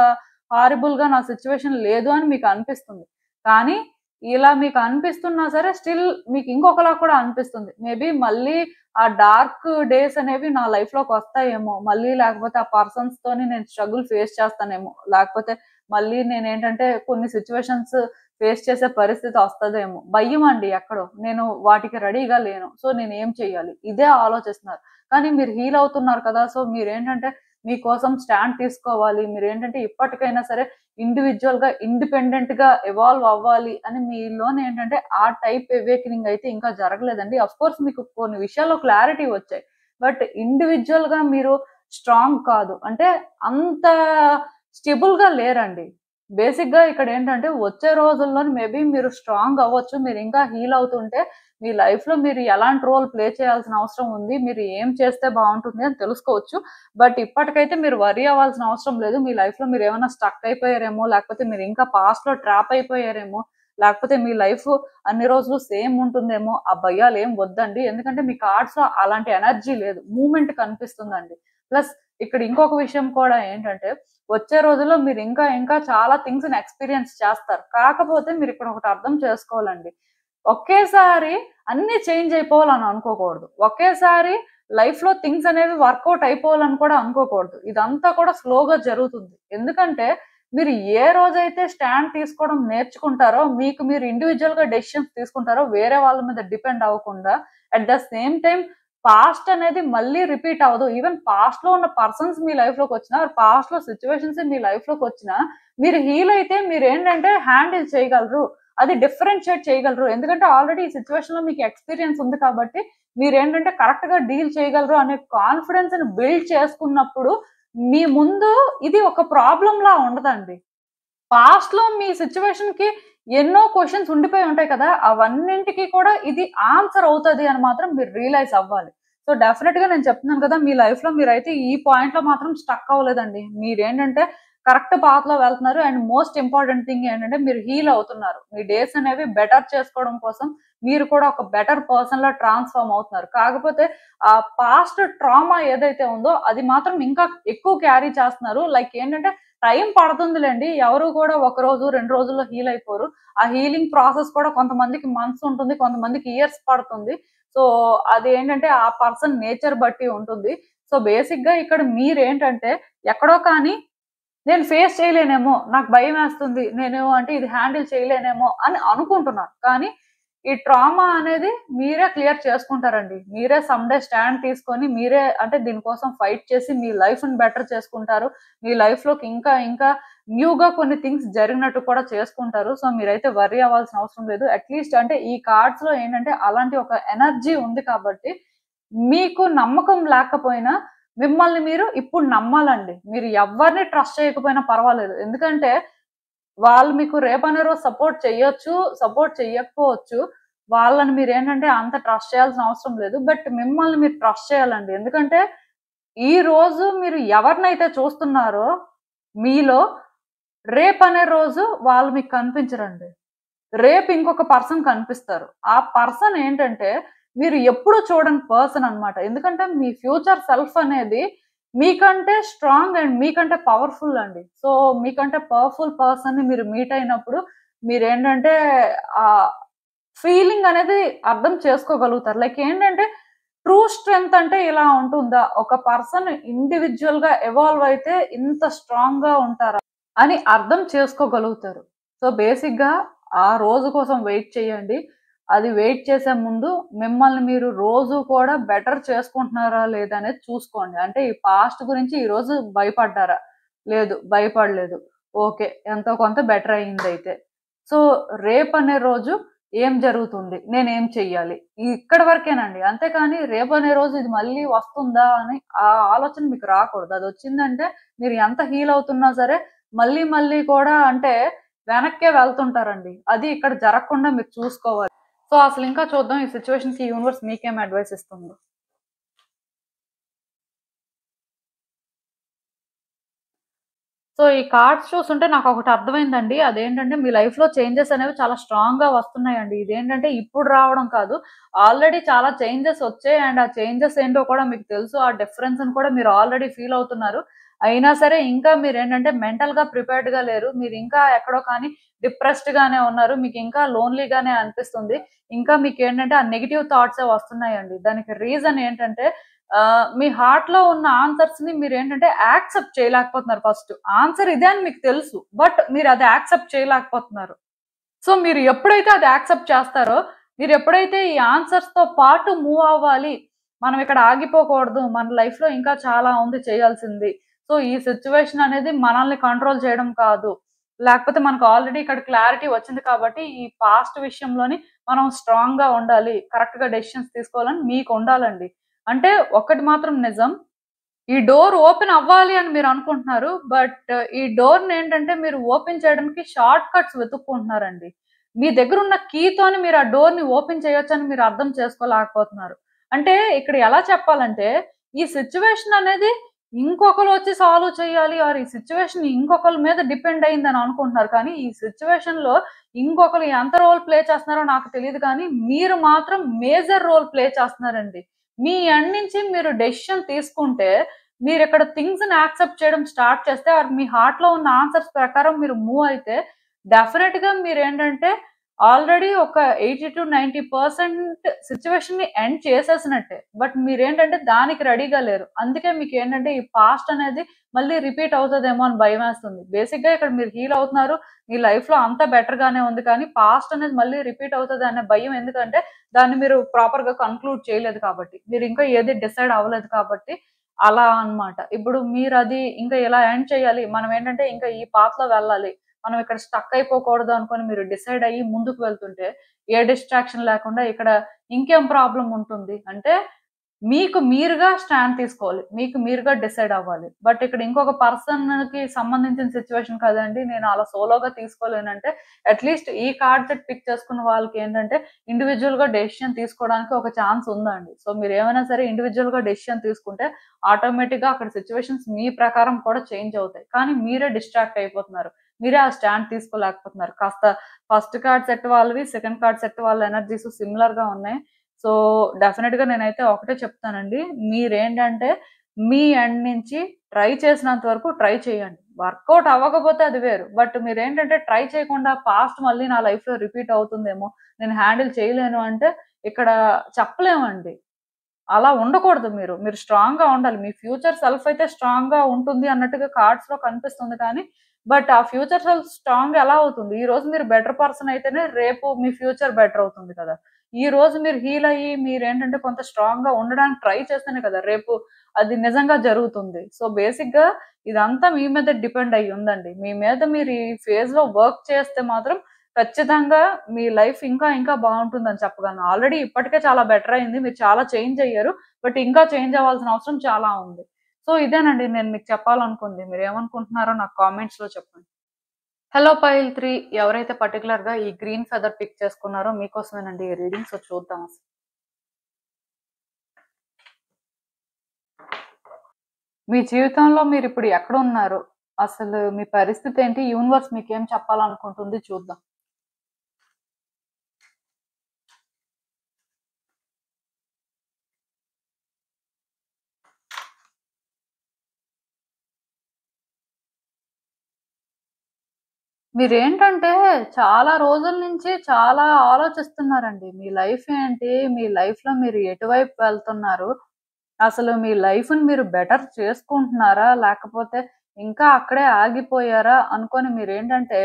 హారిబుల్‌గా నా సిట్యుయేషన్ లేదు అని మీకు అనిపిస్తుంది. కానీ ఇలా మీకు అనిపిస్తున్నా సరే స్టిల్ మీకు ఇంకొకలా కూడా అనిపిస్తుంది. మేబీ మళ్ళీ ఆ డార్క్ డేస్ అనేవి నా లైఫ్‌లోకొస్తాయేమో! మళ్ళీ లేకపోతే ఆ పర్సన్స్‌తోని నేను స్ట్రగుల్ ఫేస్ చేస్తానేమో! లేకపోతే మళ్ళీ నేనేంటంటే కొన్ని సిట్యుయేషన్స్ ఫేస్ చేసే పరిస్థితి వస్తదేమో! భయమండి ఎక్కడో. నేను వాటికి రెడీగా లేను. సో, నేనేం చేయాలి? ఇదే ఆలోచిస్తున్నారు. కానీ మీరు హీల్ అవుతున్నారు కదా! సో, మీరేంటంటే మీకోసం స్టాండ్ తీసుకోవాలి. మీరేంటంటే ఇప్పటికైనా సరే ఇండివిడ్యుయల్‌గా, ఇండిపెండెంట్‌గా ఎవాల్వ్ అవ్వాలి అని మీలోనేంటంటే ఆ టైప్ అవేకెనింగ్ అయితే ఇంకా జరగలేదండి. ఆఫ్‌కోర్స్ మీకు కొన్ని విషయాల్లో క్లారిటీ వచ్చాయి. బట్ ఇండివిడ్యుయల్‌గా మీరు స్ట్రాంగ్ కాదు. అంటే అంత స్టెబుల్‌గా లేరండి. బేసిక్‌గా ఇక్కడేంటంటే వచ్చే రోజుల్లోని మేబీ మీరు స్ట్రాంగ్ అవ్వచ్చు. మీరింకా హీల్ అవుతుంటే మీ లైఫ్‌లో మీరు ఎలాంటి రోల్ ప్లే చేయాల్సిన అవసరం ఉంది. మీరు ఏం చేస్తే బావుంటుంది అని తెలుసుకోవచ్చు. బట్ ఇప్పటికైతే మీరు వర్రీ అవ్వాల్సిన అవసరం లేదు. మీ లైఫ్‌లో మీరేమన్నా స్టక్ అయిపోయారేమో, లేకపోతే మీరింకా పాస్ట్‌లో ట్రాప్ అయిపోయారేమో, లేకపోతే మీ లైఫ్ అన్ని రోజులు సేమ్ ఉంటుందేమో, ఆ భయాలేం వద్దండి. ఎందుకంటే మీ కార్డ్స్‌లో అలాంటి ఎనర్జీ లేదు. మూవ్‌మెంట్ కనిపిస్తుందండి. ప్లస్ ఇక్కడ ఇంకొక విషయం కూడా ఏంటంటే, వచ్చే రోజుల్లో మీరింకా ఇంకా చాలా థింగ్స్‌ని ఎక్స్‌పీరియన్స్ చేస్తారు. కాకపోతే మీరిక్కడ ఒకటి అర్థం చేసుకోవాలండి. ఒకేసారి అన్నీ చేంజ్ అయిపోవాలని అనుకోకూడదు. ఒకేసారి లైఫ్‌లో థింగ్స్ అనేవి వర్కౌట్ అయిపోవాలని కూడా అనుకోకూడదు. ఇదంతా కూడా స్లోగా జరుగుతుంది. ఎందుకంటే మీరు ఏ రోజైతే స్టాండ్ తీసుకోవడం నేర్చుకుంటారో, మీకు మీరు ఇండివిడ్యుయల్‌గా డెసిషన్స్ తీసుకుంటారో, వేరే వాళ్ళ మీద డిపెండ్ అవ్వకుండా, at the same time past అనేది మళ్ళీ రిపీట్ అవ్వదు. ఈవెన్ పాస్ట్‌లో ఉన్న పర్సన్స్ మీ లైఫ్‌లోకొచ్చినా, పాస్ట్‌లో సిట్యుయేషన్స్ మీ లైఫ్‌లోకొచ్చినా, మీరు హీల్ అయితే మీరేంటంటే హ్యాండిల్ చేయగలరు. అది డిఫరెన్షియేట్ చేయగలరు. ఎందుకంటే ఆల్రెడీ ఈ సిట్యుయేషన్‌లో మీకు ఎక్స్‌పీరియన్స్ ఉంది కాబట్టి, మీరేంటంటే కరెక్ట్‌గా డీల్ చేయగలరు అనే కాన్ఫిడెన్స్‌ని బిల్డ్ చేసుకున్నప్పుడు, మీ ముందు ఇది ఒక ప్రాబ్లమ్‌లా ఉండదండి. పాస్ట్‌లో మీ సిట్యుయేషన్‌కి ఎన్నో క్వెషన్స్ ఉండిపోయి ఉంటాయి కదా! అవన్నింటికి కూడా ఇది ఆన్సర్ అవుతది అని మాత్రం మీరు రియలైజ్ అవ్వాలి. సో, డెఫినెట్‌గా నేను చెప్తున్నాను కదా! మీ లైఫ్‌లో మీరైతే ఈ పాయింట్‌లో మాత్రం స్టక్ అవ్వలేదండి. మీరేంటంటే కరెక్ట్ పాత్‌లో వెళ్తున్నారు. అండ్ మోస్ట్ ఇంపార్టెంట్ థింగ్ ఏంటంటే మీరు హీల్ అవుతున్నారు. మీ డేస్ అనేవి బెటర్ చేసుకోవడం కోసం మీరు కూడా ఒక బెటర్ పర్సన్‌లా ట్రాన్స్‌ఫార్మ్ అవుతున్నారు. కాకపోతే ఆ పాస్ట్ ట్రామా ఏదైతే ఉందో అది మాత్రం ఇంకా ఎక్కువ క్యారీ చేస్తున్నారు. లైక్ ఏంటంటే టైం పడుతుందిలేండి. ఎవరు కూడా ఒక రోజు 2 రోజుల్లో హీల్ అయిపోరు. ఆ హీలింగ్ ప్రాసెస్ కూడా కొంతమందికి మంత్స్ ఉంటుంది. కొంతమందికి ఇయర్స్ పడుతుంది. సో, అదేంటంటే ఆ పర్సన్ నేచర్ బట్టి ఉంటుంది. సో, బేసిక్‌గా ఇక్కడ మీరేంటంటే ఎక్కడో కానీ నేను ఫేస్ చేయలేనేమో, నాకు భయమేస్తుంది. నేను అంటే ఇది హ్యాండిల్ చేయలేనేమో అని అనుకుంటున్నాను. కానీ ఈ ట్రామా అనేది మీరే క్లియర్ చేసుకుంటారండి. మీరే సమ్ డే స్టాండ్ తీసుకొని మీరే అంటే దీనికోసం ఫైట్ చేసి మీ లైఫ్‌ని బెటర్ చేసుకుంటారు. మీ లైఫ్‌లోకి ఇంకా ఇంకా న్యూగా కొన్ని థింగ్స్ జరిగినట్టు కూడా చేసుకుంటారు. సో, మీరైతే వర్రీ అవ్వాల్సిన అవసరం లేదు. అట్‌లీస్ట్ అంటే ఈ కార్డ్స్‌లో ఏంటంటే అలాంటి ఒక ఎనర్జీ ఉంది కాబట్టి మీకు నమ్మకం లేకపోయినా మిమ్మల్ని మీరు ఇప్పుడు నమ్మాలండి. మీరు ఎవ్వరిని ట్రస్ట్ చేయకపోయినా పర్వాలేదు. ఎందుకంటే వాళ్ళు మీకు రేపనే రోజు సపోర్ట్ చెయ్యొచ్చు, సపోర్ట్ చెయ్యకపోవచ్చు. వాళ్ళని మీరేంటంటే అంత ట్రస్ట్ చేయాల్సిన అవసరం లేదు. బట్ మిమ్మల్ని మీరు ట్రస్ట్ చేయాలండి. ఎందుకంటే ఈ రోజు మీరు ఎవరినైతే చూస్తున్నారో మీలో రేపనే రోజు వాళ్ళు మీకు కనిపించరండి. రేపు ఇంకొక పర్సన్ కనిపిస్తారు. ఆ పర్సన్ ఏంటంటే మీరు ఎప్పుడు చూడని పర్సన్ అన్నమాట. ఎందుకంటే మీ ఫ్యూచర్ సెల్ఫ్ అనేది మీకంటే స్ట్రాంగ్ అండ్ మీకంటే పవర్‌ఫుల్ అండి. సో, మీకంటే పవర్‌ఫుల్ పర్సన్‌ని మీరు మీట్ అయినప్పుడు మీరేంటంటే ఆహ్, ఫీలింగ్ అనేది అర్థం చేసుకోగలుగుతారు. లైక్ ఏంటంటే ట్రూ స్ట్రెంగ్త్ అంటే ఇలా ఉంటుందా? ఒక పర్సన్ ఇండివిడ్యుయల్‌గా ఎవాల్వ్ అయితే ఇంత స్ట్రాంగ్‌గా ఉంటారా? అని అర్థం చేసుకోగలుగుతారు. సో, బేసిక్‌గా ఆ రోజు కోసం వెయిట్ చేయండి. అది వెయిట్ చేసే ముందు మిమ్మల్ని మీరు రోజు కూడా బెటర్ చేసుకుంటున్నారా లేదా అనేది చూసుకోండి. అంటే ఈ పాస్ట్ గురించి ఈరోజు భయపడ్డారా? లేదు. భయపడలేదు. ఓకే. ఎంతో కొంత బెటర్ అయిందయితే. సో, రేపనే రోజు ఏం జరుగుతుంది? నేనేం చెయ్యాలి? ఇక్కడి వరకేనండి. అంతేకాని రేపనే రోజు ఇది మళ్ళీ వస్తుందా అని ఆ ఆలోచన మీకు రాకూడదు. అదొచ్చిందంటే మీరు ఎంత హీల్ అవుతున్నా సరే మళ్ళీ మళ్ళీ కూడా అంటే వెనక్కే వెళ్తుంటారండి. అది ఇక్కడ జరగకుండా మీరు చూసుకోవాలి. సో, అసలింకా చూద్దాం ఈ సిట్యుయేషన్‌కి యూనివర్స్ మీకేం అడ్వైస్ ఇస్తుందో. సో, ఈ కార్డ్స్ చూస్తుంటే నాకొకటి అర్థమైందండి. అదేంటంటే మీ లైఫ్‌లో చేంజెస్ అనేవి చాలా స్ట్రాంగ్‌గా వస్తున్నాయండి. ఇదేంటంటే ఇప్పుడు రావడం కాదు. ఆల్రెడీ చాలా చేంజెస్ వచ్చాయి. అండ్ ఆ చేంజెస్ ఏంటో కూడా మీకు తెలుసు. ఆ డిఫరెన్స్‌ని కూడా మీరు ఆల్రెడీ ఫీల్ అవుతున్నారు. అయినా సరే ఇంకా మీరేంటంటే మెంటల్‌గా ప్రిపేర్డ్‌గా లేరు. మీరింకా ఎక్కడో కానీ డిప్రెస్డ్‌గానే ఉన్నారు. మీకింకా లోన్‌లీగానే అనిపిస్తుంది. ఇంకా మీకేంటంటే ఆ నెగెటివ్ థాట్సే వస్తున్నాయండి. దానికి రీజన్ ఏంటంటే మీ హార్ట్‌లో ఉన్న ఆన్సర్స్‌ని మీరేంటంటే యాక్సెప్ట్ చేయలేకపోతున్నారు ఫస్ట్. ఆన్సర్ ఇదే అని మీకు తెలుసు. బట్ మీరది యాక్సెప్ట్ చేయలేకపోతున్నారు. సో, మీరు ఎప్పుడైతే అది యాక్సెప్ట్ చేస్తారో, మీరెప్పుడైతే ఈ ఆన్సర్స్‌తో పాటు మూవ్ అవ్వాలి. మనం ఇక్కడ ఆగిపోకూడదు. మన లైఫ్‌లో ఇంకా చాలా ఉంది చేయాల్సింది. సో, ఈ సిట్యుయేషన్ అనేది మనల్ని కంట్రోల్ చేయడం కాదు. లేకపోతే మనకు ఆల్రెడీ ఇక్కడ క్లారిటీ వచ్చింది కాబట్టి, ఈ పాస్ట్ విషయంలోని మనం స్ట్రాంగ్‌గా ఉండాలి. కరెక్ట్‌గా డెసిషన్స్ తీసుకోవాలని మీకుండాలండి. అంటే ఒక్కటి మాత్రం నిజం. ఈ డోర్ ఓపెన్ అవ్వాలి అని మీరనుకుంటున్నారు. బట్ ఈ డోర్‌నేంటంటే మీరు ఓపెన్ చేయడానికి షార్ట్ కట్స్ వెతుక్కుంటున్నారండి. మీ దగ్గరున్న కీతోని మీరు ఆ డోర్‌ని ఓపెన్ చేయొచ్చని మీరు అర్థం చేసుకోలేకపోతున్నారు. అంటే ఇక్కడ ఎలా చెప్పాలంటే, ఈ సిట్యుయేషన్ అనేది ఇంకొకళ్ళొచ్చి సాల్వ్ చేయాలి ఆర్ ఈ సిట్యుయేషన్ ఇంకొకళ్ళ మీద డిపెండ్ అయిందని అనుకుంటున్నారు. కానీ ఈ సిట్యుయేషన్‌లో ఇంకొకళ్ళు ఎంత రోల్ ప్లే చేస్తున్నారో నాకు తెలీదు కానీ, మీరు మాత్రం మేజర్ రోల్ ప్లే చేస్తున్నారండి. మీ ఎండ్ నుంచి మీరు డెసిషన్ తీసుకుంటే మీరిక్కడ థింగ్స్‌ని యాక్సెప్ట్ చేయడం స్టార్ట్ చేస్తే ఆర్ మీ హార్ట్‌లో ఉన్న ఆన్సర్స్ ప్రకారం మీరు మూవ్ అయితే డెఫినెట్‌గా మీరేంటంటే ఆల్రెడీ ఒక 80-90% సిట్యుయేషన్‌ని ఎండ్ చేసేసినట్టే. బట్ మీరేంటంటే దానికి రెడీగా లేరు. అందుకే మీకేంటంటే ఈ పాస్ట్ అనేది మళ్ళీ రిపీట్ అవుతదేమో అని భయమేస్తుంది. బేసిక్‌గా ఇక్కడ మీరు హీల్ అవుతున్నారు. మీ లైఫ్‌లో అంతా బెటర్‌గానే ఉంది. కానీ పాస్ట్ అనేది మళ్ళీ రిపీట్ అవుతది అనే భయం ఎందుకంటే దాన్ని మీరు ప్రాపర్‌గా కన్క్లూడ్ చేయలేదు కాబట్టి. మీరింకా ఏది డిసైడ్ అవ్వలేదు కాబట్టి అలా అన్నమాట. ఇప్పుడు మీరది ఇంకా ఇలా ఎండ్ చేయాలి. మనమేంటంటే ఇంకా ఈ పాత్‌లో వెళ్ళాలి. మనం ఇక్కడ స్టక్ అయిపోకూడదు అనుకోని మీరు డిసైడ్ అయ్యి ముందుకు వెళ్తుంటే, ఏ డిస్ట్రాక్షన్ లేకుండా ఇక్కడ ఇంకేం ప్రాబ్లమ్ ఉంటుంది అంటే మీకు మీరుగా స్టాండ్ తీసుకోవాలి. మీకు మీరుగా డిసైడ్ అవ్వాలి. బట్ ఇక్కడ ఇంకొక పర్సన్‌కి సంబంధించిన సిట్యుయేషన్ కదండీ! నేను అలా సోలోగా తీసుకోలేనంటే అట్‌లీస్ట్ ఈ కార్డ్ సెట్ పిక్ చేసుకున్న వాళ్ళకేంటంటే ఇండివిడ్యుయల్‌గా డెసిషన్ తీసుకోవడానికి ఒక ఛాన్స్ ఉందండి. సో, మీరేమైనా సరే ఇండివిడ్యుయల్‌గా డెసిషన్ తీసుకుంటే ఆటోమేటిక్‌గా అక్కడ సిట్యుయేషన్స్ మీ ప్రకారం కూడా చేంజ్ అవుతాయి. కానీ మీరే డిస్ట్రాక్ట్ అయిపోతున్నారు. మీరే ఆ స్టాండ్ తీసుకోలేకపోతున్నారు. కాస్త ఫస్ట్ కార్డ్ సెట్ వాళ్ళవి, సెకండ్ కార్డ్ సెట్ వాళ్ళ ఎనర్జీస్ సిమిలర్‌గా ఉన్నాయి. సో, డెఫినిట్‌గా నేనైతే ఒకటే చెప్తానండి. మీరేంటంటే మీ ఎండ్ నుంచి ట్రై చేసినంత వరకు ట్రై చేయండి. వర్కౌట్ అవ్వకపోతే అది వేరు. బట్ మీరేంటంటే ట్రై చేయకుండా పాస్ట్ మళ్ళీ నా లైఫ్‌లో రిపీట్ అవుతుందేమో, నేను హ్యాండిల్ చేయలేను అంటే ఇక్కడ చెప్పలేమండి. అలా ఉండకూడదు మీరు. మీరు స్ట్రాంగ్‌గా ఉండాలి. మీ ఫ్యూచర్ సెల్ఫ్ అయితే స్ట్రాంగ్‌గా ఉంటుంది అన్నట్టుగా కార్డ్స్‌లో కనిపిస్తుంది కానీ, బట్ ఆ ఫ్యూచర్ సెల్ఫ్ స్ట్రాంగ్ ఎలా అవుతుంది? ఈరోజు మీరు బెటర్ పర్సన్ అయితేనే రేపు మీ ఫ్యూచర్ బెటర్ అవుతుంది కదా! ఈరోజు మీరు హీల్ అయ్యి మీరేంటంటే కొంత స్ట్రాంగ్‌గా ఉండడానికి ట్రై చేస్తేనే కదా! రేపు అది నిజంగా జరుగుతుంది. సో, బేసిక్‌గా ఇదంతా మీ మీద డిపెండ్ అయ్యి ఉందండి. మీ మీద మీరు ఈ ఫేజ్‌లో వర్క్ చేస్తే మాత్రం ఖచ్చితంగా మీ లైఫ్ ఇంకా ఇంకా బావుంటుందని చెప్పగలను. ఆల్రెడీ ఇప్పటికే చాలా బెటర్ అయింది. మీరు చాలా చేంజ్ అయ్యారు. బట్ ఇంకా చేంజ్ అవ్వాల్సిన అవసరం చాలా ఉంది. సో, ఇదేనండి నేను మీకు చెప్పాలనుకుంది. మీరేమనుకుంటున్నారో నాకు కామెంట్స్‌లో చెప్పండి. హలో పైల్ 3 ఎవరైతే పర్టిక్యులర్‌గా ఈ గ్రీన్ ఫెదర్ పిక్ చేసుకున్నారో మీకోసమేనండి ఈ రీడింగ్. సో, చూద్దాం అసలు. మీ జీవితంలో మీరిప్పుడు ఎక్కడున్నారు? అసలు మీ పరిస్థితి ఏంటి? యూనివర్స్ మీకేం చెప్పాలనుకుంటుంది చూద్దాం. మీరేంటంటే చాలా రోజుల నుంచి చాలా ఆలోచిస్తున్నారండి. మీ లైఫ్ ఏంటి? మీ లైఫ్‌లో మీరు ఎటువైపు వెళ్తున్నారు? అసలు మీ లైఫ్‌ని మీరు బెటర్ చేసుకుంటున్నారా? లేకపోతే ఇంకా అక్కడే ఆగిపోయారా? అనుకోని మీరేంటంటే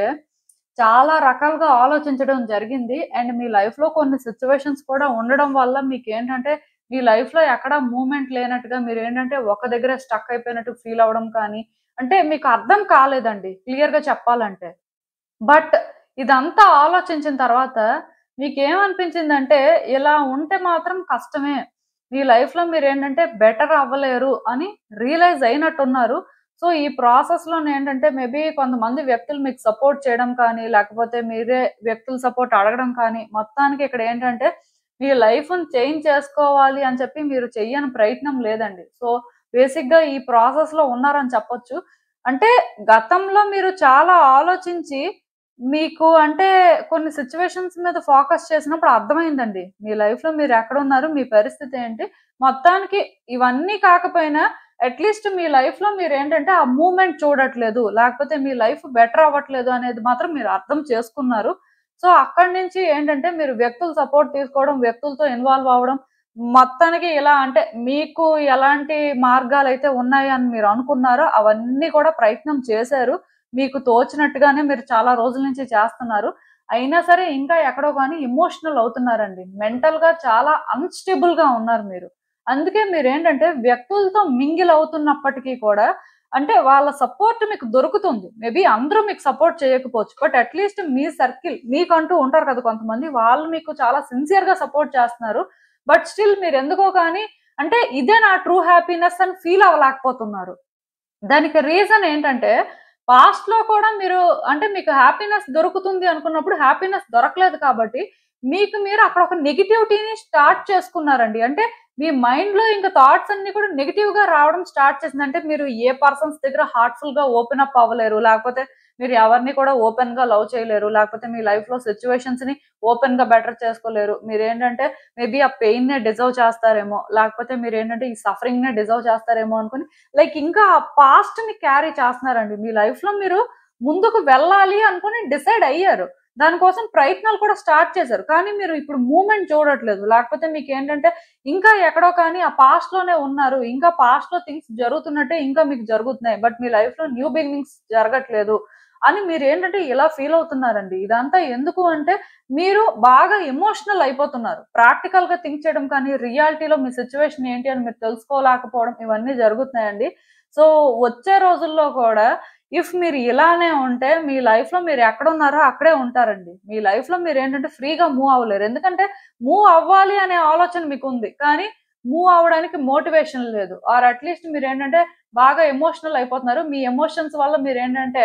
చాలా రకాలుగా ఆలోచించడం జరిగింది. అండ్ మీ లైఫ్‌లో కొన్ని సిట్యుయేషన్స్ కూడా ఉండడం వల్ల మీకేంటంటే మీ లైఫ్‌లో ఎక్కడ మూవ్‌మెంట్ లేనట్టుగా మీరేంటంటే ఒక దగ్గరే స్టక్ అయిపోయినట్టు ఫీల్ అవ్వడం కానీ, అంటే మీకు అర్థం కాలేదండి క్లియర్‌గా చెప్పాలంటే. బట్ ఇదంతా ఆలోచించిన తర్వాత మీకేమనిపించిందంటే, ఇలా ఉంటే మాత్రం కష్టమే. మీ లైఫ్‌లో మీరేంటంటే బెటర్ అవ్వలేరు అని రియలైజ్ అయినట్టున్నారు. సో, ఈ ప్రాసెస్‌లోనేంటంటే మేబీ కొంతమంది వ్యక్తులు మీకు సపోర్ట్ చేయడం కానీ, లేకపోతే మీరే వ్యక్తుల సపోర్ట్ అడగడం కానీ, మొత్తానికి ఇక్కడేంటంటే మీ లైఫ్‌ని చేంజ్ చేసుకోవాలి అని చెప్పి మీరు చెయ్యని ప్రయత్నం లేదండి. సో, బేసిక్‌గా ఈ ప్రాసెస్‌లో ఉన్నారని చెప్పొచ్చు. అంటే గతంలో మీరు చాలా ఆలోచించి మీకు అంటే కొన్ని సిట్యుయేషన్స్ మీద ఫోకస్ చేసినప్పుడు అర్థమైందండి. మీ లైఫ్‌లో మీరెక్కడున్నారు? మీ పరిస్థితి ఏంటి? మొత్తానికి ఇవన్నీ కాకపోయినా అట్‌లీస్ట్ మీ లైఫ్‌లో మీరేంటంటే ఆ మూవ్‌మెంట్ చూడట్లేదు. లేకపోతే మీ లైఫ్ బెటర్ అవ్వట్లేదు అనేది మాత్రం మీరు అర్థం చేసుకున్నారు. సో, అక్కడి నుంచి ఏంటంటే మీరు వ్యక్తుల సపోర్ట్ తీసుకోవడం, వ్యక్తులతో ఇన్వాల్వ్ అవ్వడం, మొత్తానికి ఇలా అంటే మీకు ఎలాంటి మార్గాలైతే ఉన్నాయని మీరు అనుకున్నారో అవన్నీ కూడా ప్రయత్నం చేశారు. మీకు తోచినట్టుగానే మీరు చాలా రోజుల నుంచి చేస్తున్నారు. అయినా సరే ఇంకా ఎక్కడో గాని ఎమోషనల్ అవుతున్నారండి. మెంటల్‌గా చాలా అన్‌స్టేబుల్‌గా ఉన్నారు మీరు. అందుకే మీరేంటంటే వ్యక్తులతో మింగిల్ అవుతున్నప్పటికీ కూడా అంటే వాళ్ళ సపోర్ట్ మీకు దొరుకుతుంది. మేబీ అందరూ మీకు సపోర్ట్ చేయకపోవచ్చు. బట్ అట్‌లీస్ట్ మీ సర్కిల్ మీకంటూ ఉంటారు కదా కొంతమంది. వాళ్ళు మీకు చాలా సిన్సియర్‌గా సపోర్ట్ చేస్తున్నారు. బట్ స్టిల్ మీరెందుకో గాని అంటే ఇదే నా ట్రూ హ్యాపీనెస్ అని ఫీల్ అవ్వలేకపోతున్నారు. దానికి రీజన్ ఏంటంటే, పాస్ట్‌లో కూడా మీరు అంటే మీకు హ్యాపీనెస్ దొరుకుతుంది అనుకున్నప్పుడు హ్యాపీనెస్ దొరకలేదు కాబట్టి, మీకు మీరు అక్కడ ఒక నెగటివిటీని స్టార్ట్ చేసుకున్నారండి. అంటే మీ మైండ్‌లో ఇంక థాట్స్ అన్నీ కూడా నెగెటివ్‌గా రావడం స్టార్ట్ చేసింది. అంటే మీరు ఏ పర్సన్స్ దగ్గర హార్ట్‌ఫుల్‌గా ఓపెన్ అప్ అవ్వలేరు. లేకపోతే మీరు ఎవరిని కూడా ఓపెన్‌గా లవ్ చేయలేరు. లేకపోతే మీ లైఫ్‌లో సిట్యుయేషన్స్‌ని ఓపెన్‌గా బెటర్ చేసుకోలేరు. మీరేంటంటే మేబీ ఆ పెయిన్‌నే డిజర్వ్ చేస్తారేమో, లేకపోతే మీరేంటంటే ఈ సఫరింగ్‌నే డిజర్వ్ చేస్తారేమో అనుకుని లైక్ ఇంకా ఆ పాస్ట్‌ని క్యారీ చేస్తున్నారండి. మీ లైఫ్‌లో మీరు ముందుకు వెళ్ళాలి అనుకుని డిసైడ్ అయ్యారు. దానికోసం ప్రయత్నాలు కూడా స్టార్ట్ చేశారు. కానీ మీరు ఇప్పుడు మూవ్‌మెంట్ చూడట్లేదు. లేకపోతే మీకేంటంటే ఇంకా ఎక్కడో కానీ ఆ పాస్ట్‌లోనే ఉన్నారు. ఇంకా పాస్ట్‌లో థింగ్స్ జరుగుతున్నట్టే ఇంకా మీకు జరుగుతున్నాయి. బట్ మీ లైఫ్‌లో న్యూ బిగినింగ్స్ జరగట్లేదు అని మీరేంటంటే ఇలా ఫీల్ అవుతున్నారండి. ఇదంతా ఎందుకు అంటే మీరు బాగా ఎమోషనల్ అయిపోతున్నారు. ప్రాక్టికల్‌గా థింక్ చేయడం కానీ, రియాలిటీలో మీ సిట్యుయేషన్ ఏంటి అని మీరు తెలుసుకోలేకపోవడం ఇవన్నీ జరుగుతున్నాయండి. సో, వచ్చే రోజుల్లో కూడా మీరు ఇలానే ఉంటే మీ లైఫ్‌లో మీరు ఎక్కడున్నారో అక్కడే ఉంటారండి. మీ లైఫ్‌లో మీరేంటంటే ఫ్రీగా మూవ్ అవ్వలేరు. ఎందుకంటే మూవ్ అవ్వాలి అనే ఆలోచన మీకుంది. కానీ మూవ్ అవ్వడానికి మోటివేషన్ లేదు. ఆర్ అట్‌లీస్ట్ మీరేంటంటే బాగా ఎమోషనల్ అయిపోతున్నారు. మీ ఎమోషన్స్ వల్ల మీరేంటంటే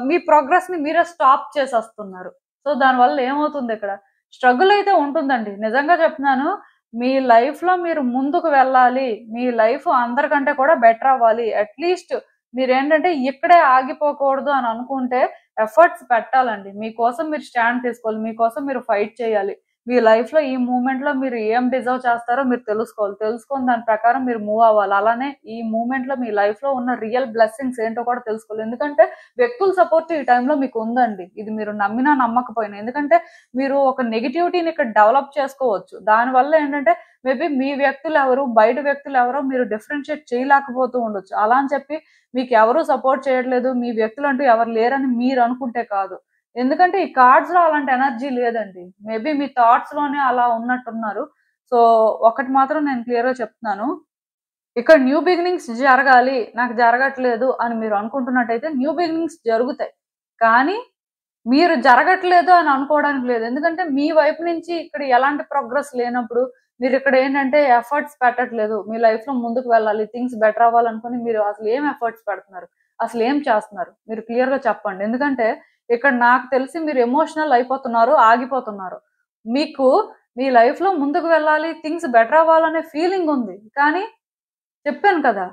మీ ప్రోగ్రెస్‌ని మీరే స్టాప్ చేసేస్తున్నారు. సో, దానివల్ల ఏమవుతుందిక్కడ? స్ట్రగుల్ అయితే ఉంటుందండి. నిజంగా చెప్తున్నాను. మీ లైఫ్‌లో మీరు ముందుకు వెళ్ళాలి. మీ లైఫ్ అందరికంటే కూడా బెటర్ అవ్వాలి. అట్‌లీస్ట్ మీరేంటంటే ఇక్కడే ఆగిపోకూడదు అని అనుకుంటే ఎఫర్ట్స్ పెట్టాలండి. మీకోసం మీరు స్టాండ్ తీసుకోవాలి. మీకోసం మీరు ఫైట్ చేయాలి. మీ లైఫ్‌లో ఈ మూవ్‌మెంట్‌లో మీరు ఏం డిజర్వ్ చేస్తారో మీరు తెలుసుకోవాలి. తెలుసుకొని దాని ప్రకారం మీరు మూవ్ అవ్వాలి. అలానే ఈ మూవ్‌మెంట్‌లో మీ లైఫ్‌లో ఉన్న రియల్ బ్లెస్సింగ్స్ ఏంటో కూడా తెలుసుకోవాలి. ఎందుకంటే వ్యక్తుల సపోర్ట్ ఈ టైంలో మీకు ఉందండి. ఇది మీరు నమ్మినా నమ్మకపోయినా. ఎందుకంటే మీరు ఒక నెగటివిటీని ఇక్కడ డెవలప్ చేసుకోవచ్చు. దానివల్ల ఏంటంటే మేబీ మీ వ్యక్తులెవరు, బయట వ్యక్తులెవరో మీరు డిఫరెన్షియేట్ చేయలేకపోతూ ఉండొచ్చు. అలా అని చెప్పి మీకెవరు సపోర్ట్ చేయట్లేదు, మీ వ్యక్తులంటూ ఎవరు లేరని మీరనుకుంటే కాదు. ఎందుకంటే ఈ కార్డ్స్‌లో అలాంటి ఎనర్జీ లేదండి. మేబీ మీ థాట్స్‌లోనే అలా ఉన్నట్టున్నారు. సో, ఒకటి మాత్రం నేను క్లియర్‌గా చెప్తున్నాను. ఇక్కడ న్యూ బిగినింగ్స్ జరగాలి, నాకు జరగట్లేదు అని మీరు అనుకుంటున్నట్టయితే న్యూ బిగినింగ్స్ జరుగుతాయి. కానీ మీరు జరగట్లేదు అని అనుకోవడానికి లేదు. ఎందుకంటే మీ వైపు నుంచి ఇక్కడ ఎలాంటి ప్రోగ్రెస్ లేనప్పుడు మీరిక్కడ ఏంటంటే ఎఫర్ట్స్ పెట్టట్లేదు. మీ లైఫ్‌లో ముందుకు వెళ్ళాలి, థింగ్స్ బెటర్ అవ్వాలనుకుని మీరు అసలు ఏం ఎఫర్ట్స్ పెడుతున్నారు? అసలు ఏం చేస్తున్నారు? మీరు క్లియర్‌గా చెప్పండి. ఎందుకంటే ఇక్కడ నాకు తెలిసి మీరు ఎమోషనల్ అయిపోతున్నారు, ఆగిపోతున్నారు. మీకు మీ లైఫ్‌లో ముందుకు వెళ్ళాలి, థింగ్స్ బెటర్ అవ్వాలనే ఫీలింగ్ ఉంది. కానీ చెప్పాను కదా!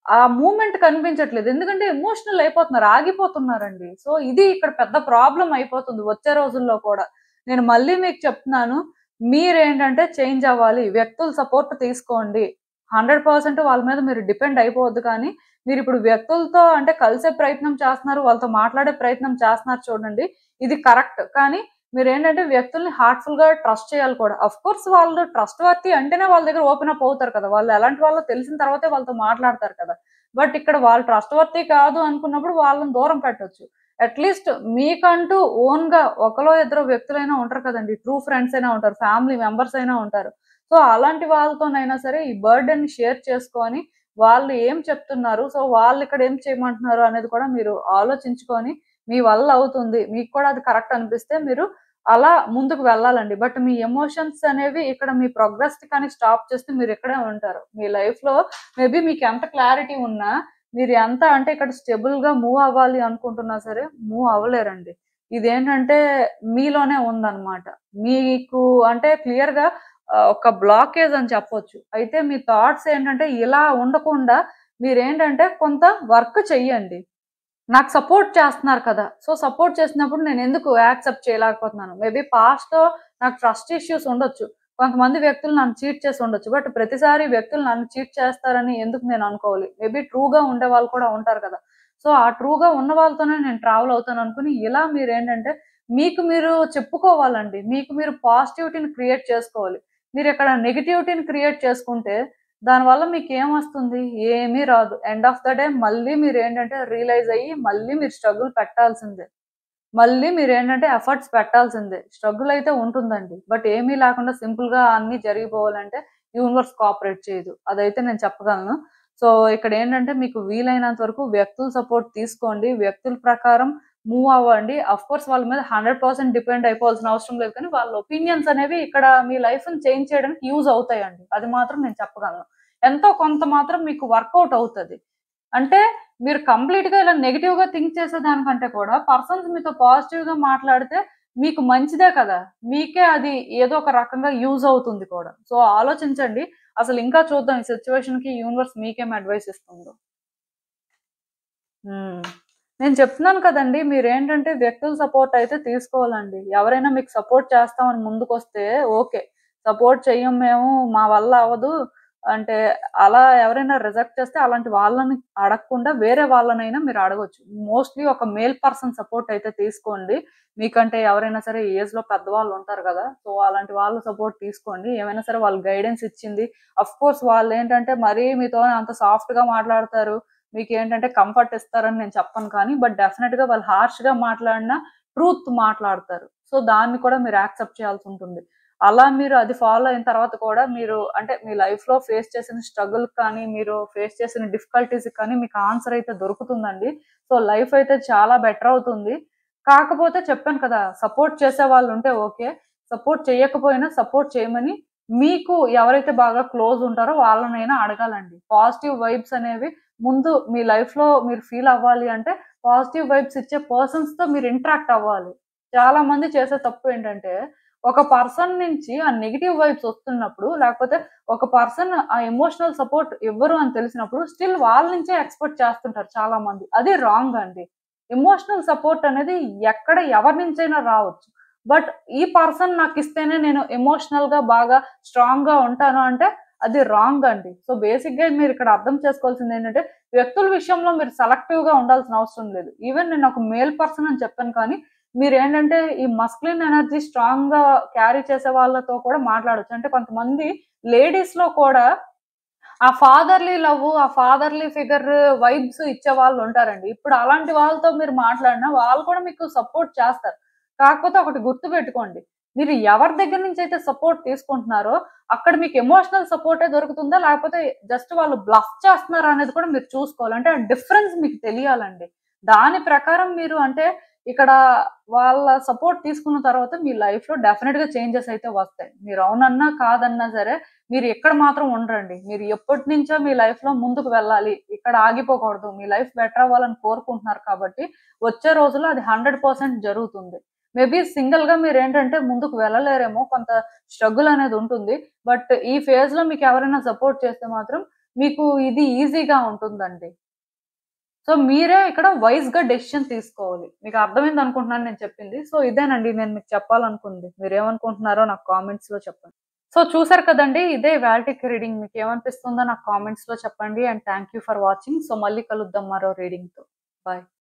ఆ మూవ్‌మెంట్ కనిపించట్లేదు. ఎందుకంటే ఎమోషనల్ అయిపోతున్నారు. ఆగిపోతున్నారండి. సో, ఇది ఇక్కడ పెద్ద ప్రాబ్లమ్ అయిపోతుంది వచ్చే రోజుల్లో కూడా. నేను మళ్ళీ మీకు చెప్తున్నాను. మీరేంటంటే చేంజ్ అవ్వాలి. వ్యక్తుల సపోర్ట్ తీసుకోండి. 100% వాళ్ళ మీద మీరు డిపెండ్ అయిపోవద్దు కానీ, మీరిప్పుడు వ్యక్తులతో అంటే కలిసే ప్రయత్నం చేస్తున్నారు. వాళ్ళతో మాట్లాడే ప్రయత్నం చేస్తున్నారు చూడండి. ఇది కరెక్ట్. కానీ మీరేంటంటే వ్యక్తుల్ని హార్ట్‌ఫుల్‌గా ట్రస్ట్ చేయాలి కూడా. ఆఫ్‌కోర్స్ వాళ్ళు ట్రస్ట్ వర్తీ అంటేనే వాళ్ళ దగ్గర ఓపెన్ అప్ అవుతారు కదా! వాళ్ళు ఎలాంటి వాళ్ళో తెలిసిన తర్వాతే వాళ్ళతో మాట్లాడతారు కదా! బట్ ఇక్కడ వాళ్ళు ట్రస్ట్ వర్తీ కాదు అనుకున్నప్పుడు వాళ్ళని దూరం పెట్టొచ్చు. అట్‌లీస్ట్ మీకంటూ ఓన్‌గా ఒకలో ఇద్దరో వ్యక్తులైనా ఉంటారు కదండీ! ట్రూ ఫ్రెండ్స్ అయినా ఉంటారు. ఫ్యామిలీ మెంబర్స్ అయినా ఉంటారు. సో, అలాంటి వాళ్ళతోనైనా సరే ఈ బర్డెన్‌ని షేర్ చేసుకొని వాళ్ళు ఏం చెప్తున్నారు? సో, వాళ్ళిక్కడ ఏం చేయమంటున్నారు అనేది కూడా మీరు ఆలోచించుకొని మీ వల్ల అవుతుంది. మీకు కూడా అది కరెక్ట్ అనిపిస్తే మీరు అలా ముందుకు వెళ్ళాలండి. బట్ మీ ఎమోషన్స్ అనేవి ఇక్కడ మీ ప్రోగ్రెస్‌ని కానీ స్టాప్ చేస్తే మీరిక్కడే ఉంటారు. మీ లైఫ్‌లో మేబీ మీకెంత క్లారిటీ ఉన్నా, మీరు ఎంత అంటే ఇక్కడ స్టెబుల్‌గా మూవ్ అవ్వాలి అనుకుంటున్నా సరే, మూవ్ అవ్వలేరండి. ఇదేంటంటే మీలోనే ఉందన్నమాట. మీకు అంటే క్లియర్‌గా ఒక బ్లాకేజ్ అని చెప్పొచ్చు. అయితే మీ థాట్స్ ఏంటంటే ఇలా ఉండకుండా మీరేంటంటే కొంత వర్క్ చెయ్యండి. నాకు సపోర్ట్ చేస్తున్నారు కదా! సో, సపోర్ట్ చేసినప్పుడు నేనెందుకు యాక్సెప్ట్ చేయలేకపోతున్నాను? మేబీ పాస్ట్‌లో నాకు ట్రస్ట్ ఇష్యూస్ ఉండొచ్చు. కొంతమంది వ్యక్తులు నన్ను చీట్ చేసి ఉండొచ్చు. బట్ ప్రతిసారి వ్యక్తులు నన్ను చీట్ చేస్తారని ఎందుకు నేను అనుకోవాలి? మేబీ ట్రూగా ఉండేవాళ్ళు కూడా ఉంటారు కదా! సో, ఆ ట్రూగా ఉన్న వాళ్ళతోనే నేను ట్రావెల్ అవుతాననుకుని ఇలా మీరేంటంటే మీకు మీరు చెప్పుకోవాలండి. మీకు మీరు పాజిటివిటీని క్రియేట్ చేసుకోవాలి. మీరిక్కడ నెగటివిటీని క్రియేట్ చేసుకుంటే దానివల్ల మీకేమొస్తుంది? ఏమీ రాదు. ఎండ్ ఆఫ్ ద డే మళ్ళీ మీరేంటంటే రియలైజ్ అయ్యి, మళ్ళీ మీరు స్ట్రగుల్ పెట్టాల్సిందే. మళ్ళీ మీరేంటంటే ఎఫర్ట్స్ పెట్టాల్సిందే. స్ట్రగుల్ అయితే ఉంటుందండి. బట్ ఏమీ లేకుండా సింపుల్‌గా అన్నీ జరిగిపోవాలంటే యూనివర్స్ కోఆపరేట్ చేయదు. అదైతే నేను చెప్పగలను. సో, ఇక్కడేంటంటే మీకు వీలైనంత వరకు వ్యక్తుల సపోర్ట్ తీసుకోండి. వ్యక్తుల ప్రకారం మూవ్ అవ్వండి. ఆఫ్‌కోర్స్ వాళ్ళ మీద 100% డిపెండ్ అయిపోవాల్సిన అవసరం లేదు కానీ, వాళ్ళ ఒపీనియన్స్ అనేవి ఇక్కడ మీ లైఫ్‌ని చేంజ్ చేయడానికి యూజ్ అవుతాయండి. అది మాత్రం నేను చెప్పగలను. ఎంతో కొంత మాత్రం మీకు వర్కౌట్ అవుతది. అంటే మీరు కంప్లీట్‌గా ఇలా నెగెటివ్‌గా థింక్ చేసేదానికంటే కూడా పర్సన్స్ మీతో పాజిటివ్‌గా మాట్లాడితే మీకు మంచిదే కదా! మీకే అది ఏదో ఒక రకంగా యూజ్ అవుతుంది కూడా. సో, ఆలోచించండి. అసలు ఇంకా చూద్దాం ఈ సిట్యుయేషన్‌కి యూనివర్స్ మీకేం అడ్వైస్ ఇస్తుందో. హ్మ్. నేను చెప్తున్నాను కదండీ! మీరేంటంటే వ్యక్తుల సపోర్ట్ అయితే తీసుకోవాలండి. ఎవరైనా మీకు సపోర్ట్ చేస్తామని ముందుకొస్తే ఓకే. సపోర్ట్ చెయ్యం మేము, మా వల్ల అవ్వదు అంటే అలా ఎవరైనా రిజెక్ట్ చేస్తే అలాంటి వాళ్ళని అడగకుండా వేరే వాళ్ళనైనా మీరు అడగొచ్చు. మోస్ట్‌లీ ఒక మేల్ పర్సన్ సపోర్ట్ అయితే తీసుకోండి. మీకంటే ఎవరైనా సరే ఏజ్‌లో పెద్దవాళ్ళు ఉంటారు గదా! సో, అలాంటి వాళ్ళ సపోర్ట్ తీసుకోండి. ఏమైనా సరే వాళ్ళు గైడెన్స్ ఇచ్చింది ఆఫ్‌కోర్స్ వాళ్ళేంటంటే మరీ మీతో అంత సాఫ్ట్‌గా మాట్లాడతారు. మీకేంటంటే కంఫర్ట్ ఇస్తారని నేను చెప్పను కానీ, బట్ డెఫినిట్‌గా వాళ్ళు హార్ష్‌గా మాట్లాడినా ట్రూత్ మాట్లాడతారు. సో, దాన్ని కూడా మీరు యాక్సెప్ట్ చేయాల్సుంటుంది. అలా మీరు అది ఫాలో అయిన తర్వాత కూడా మీరు అంటే మీ లైఫ్‌లో ఫేస్ చేసిన స్ట్రగుల్ కానీ, మీరు ఫేస్ చేసిన డిఫికల్టీస్‌కి కానీ మీకు ఆన్సర్ అయితే దొరుకుతుందండి. సో, లైఫ్ అయితే చాలా బెటర్ అవుతుంది. కాకపోతే చెప్పాను కదా! సపోర్ట్ చేసేవాళ్ళుంటే ఓకే. సపోర్ట్ చేయకపోయినా సపోర్ట్ చేయమని మీకు ఎవరైతే బాగా క్లోజ్ ఉంటారో వాళ్ళనైనా అడగాలండి. పాజిటివ్ వైబ్స్ అనేవి ముందు మీ లైఫ్‌లో మీరు ఫీల్ అవ్వాలి అంటే, పాజిటివ్ వైబ్స్ ఇచ్చే పర్సన్స్‌తో మీరు ఇంటరాక్ట్ అవ్వాలి. చాలా మంది చేసే తప్పు ఏంటంటే, ఒక పర్సన్ నుంచి ఆ నెగెటివ్ వైబ్స్ వస్తున్నప్పుడు, లేకపోతే ఒక పర్సన్ ఆ ఎమోషనల్ సపోర్ట్ ఇవ్వరు అని తెలిసినప్పుడు, స్టిల్ వాళ్ళ నుంచే ఎక్స్‌పెక్ట్ చేస్తుంటారు చాలా మంది. అది రాంగ్ అండి. ఎమోషనల్ సపోర్ట్ అనేది ఎక్కడ ఎవరి నుంచైనా రావచ్చు. బట్ ఈ పర్సన్ నాకు ఇస్తేనే నేను ఎమోషనల్ గా బాగా స్ట్రాంగ్ గా ఉంటాను అంటే అది రాంగ్ అండి. సో బేసిక్ గా మీరు ఇక్కడ అర్థం చేసుకోవాల్సింది ఏంటంటే వ్యక్తుల విషయంలో మీరు సెలెక్టివ్ గా ఉండాల్సిన అవసరం లేదు. ఈవెన్ నేను ఒక మేల్ పర్సన్ అని చెప్పాను కానీ మీరేంటంటే ఈ మస్కులిన్ ఎనర్జీ స్ట్రాంగ్ గా క్యారీ చేసే వాళ్ళతో కూడా మాట్లాడొచ్చు. అంటే కొంతమంది లేడీస్ లో కూడా ఆ ఫాదర్‌లీ లవ్వు, ఆ ఫాదర్‌లీ ఫిగర్ వైబ్స్ ఇచ్చేవాళ్ళు ఉంటారండి. ఇప్పుడు అలాంటి వాళ్ళతో మీరు మాట్లాడినా వాళ్ళు కూడా మీకు సపోర్ట్ చేస్తారు. కాకపోతే ఒకటి గుర్తుపెట్టుకోండి. మీరు ఎవరి దగ్గర నుంచైతే సపోర్ట్ తీసుకుంటున్నారో, అక్కడ మీకు ఎమోషనల్ సపోర్టే దొరుకుతుందా? లేకపోతే జస్ట్ వాళ్ళు బ్లఫ్ చేస్తున్నారా అనేది కూడా మీరు చూసుకోవాలి. అంటే ఆ డిఫరెన్స్ మీకు తెలియాలండి. దాని ప్రకారం మీరు అంటే ఇక్కడ వాళ్ళ సపోర్ట్ తీసుకున్న తర్వాత మీ లైఫ్‌లో డెఫినిట్‌గా చేంజెస్ అయితే వస్తాయి. మీరు అవునన్నా, కాదన్నా సరే మీరు ఇక్కడ మాత్రం ఉండరండి. మీరు ఎప్పటినుంచో మీ లైఫ్‌లో ముందుకు వెళ్ళాలి. ఇక్కడ ఆగిపోకూడదు. మీ లైఫ్ బెటర్ అవ్వాలని కోరుకుంటున్నారు కాబట్టి, వచ్చే రోజుల్లో అది 100% జరుగుతుంది. మేబీ సింగిల్‌గా మీరేంటంటే ముందుకు వెళ్ళలేరేమో. కొంత స్ట్రగుల్ అనేది ఉంటుంది. బట్ ఈ ఫేజ్‌లో మీకు ఎవరైనా సపోర్ట్ చేస్తే మాత్రం మీకు ఇది ఈజీగా ఉంటుందండి. సో మీరే ఇక్కడ వైస్‌గా డెసిషన్ తీసుకోవాలి. మీకు అర్థమైంది అనుకుంటున్నాను నేను చెప్పింది. సో ఇదేనండి నేను మీకు చెప్పాలనుకుంది. మీరేమనుకుంటున్నారో నాకు కామెంట్స్‌లో చెప్పండి. సో చూసారు కదండీ! ఇదే ఇవాల్టికి రీడింగ్. మీకేమనిపిస్తుందో నాకు కామెంట్స్‌లో చెప్పండి. And thank you for watching. So మళ్ళీ కలుద్దాం మరో రీడింగ్‌తో. బాయ్.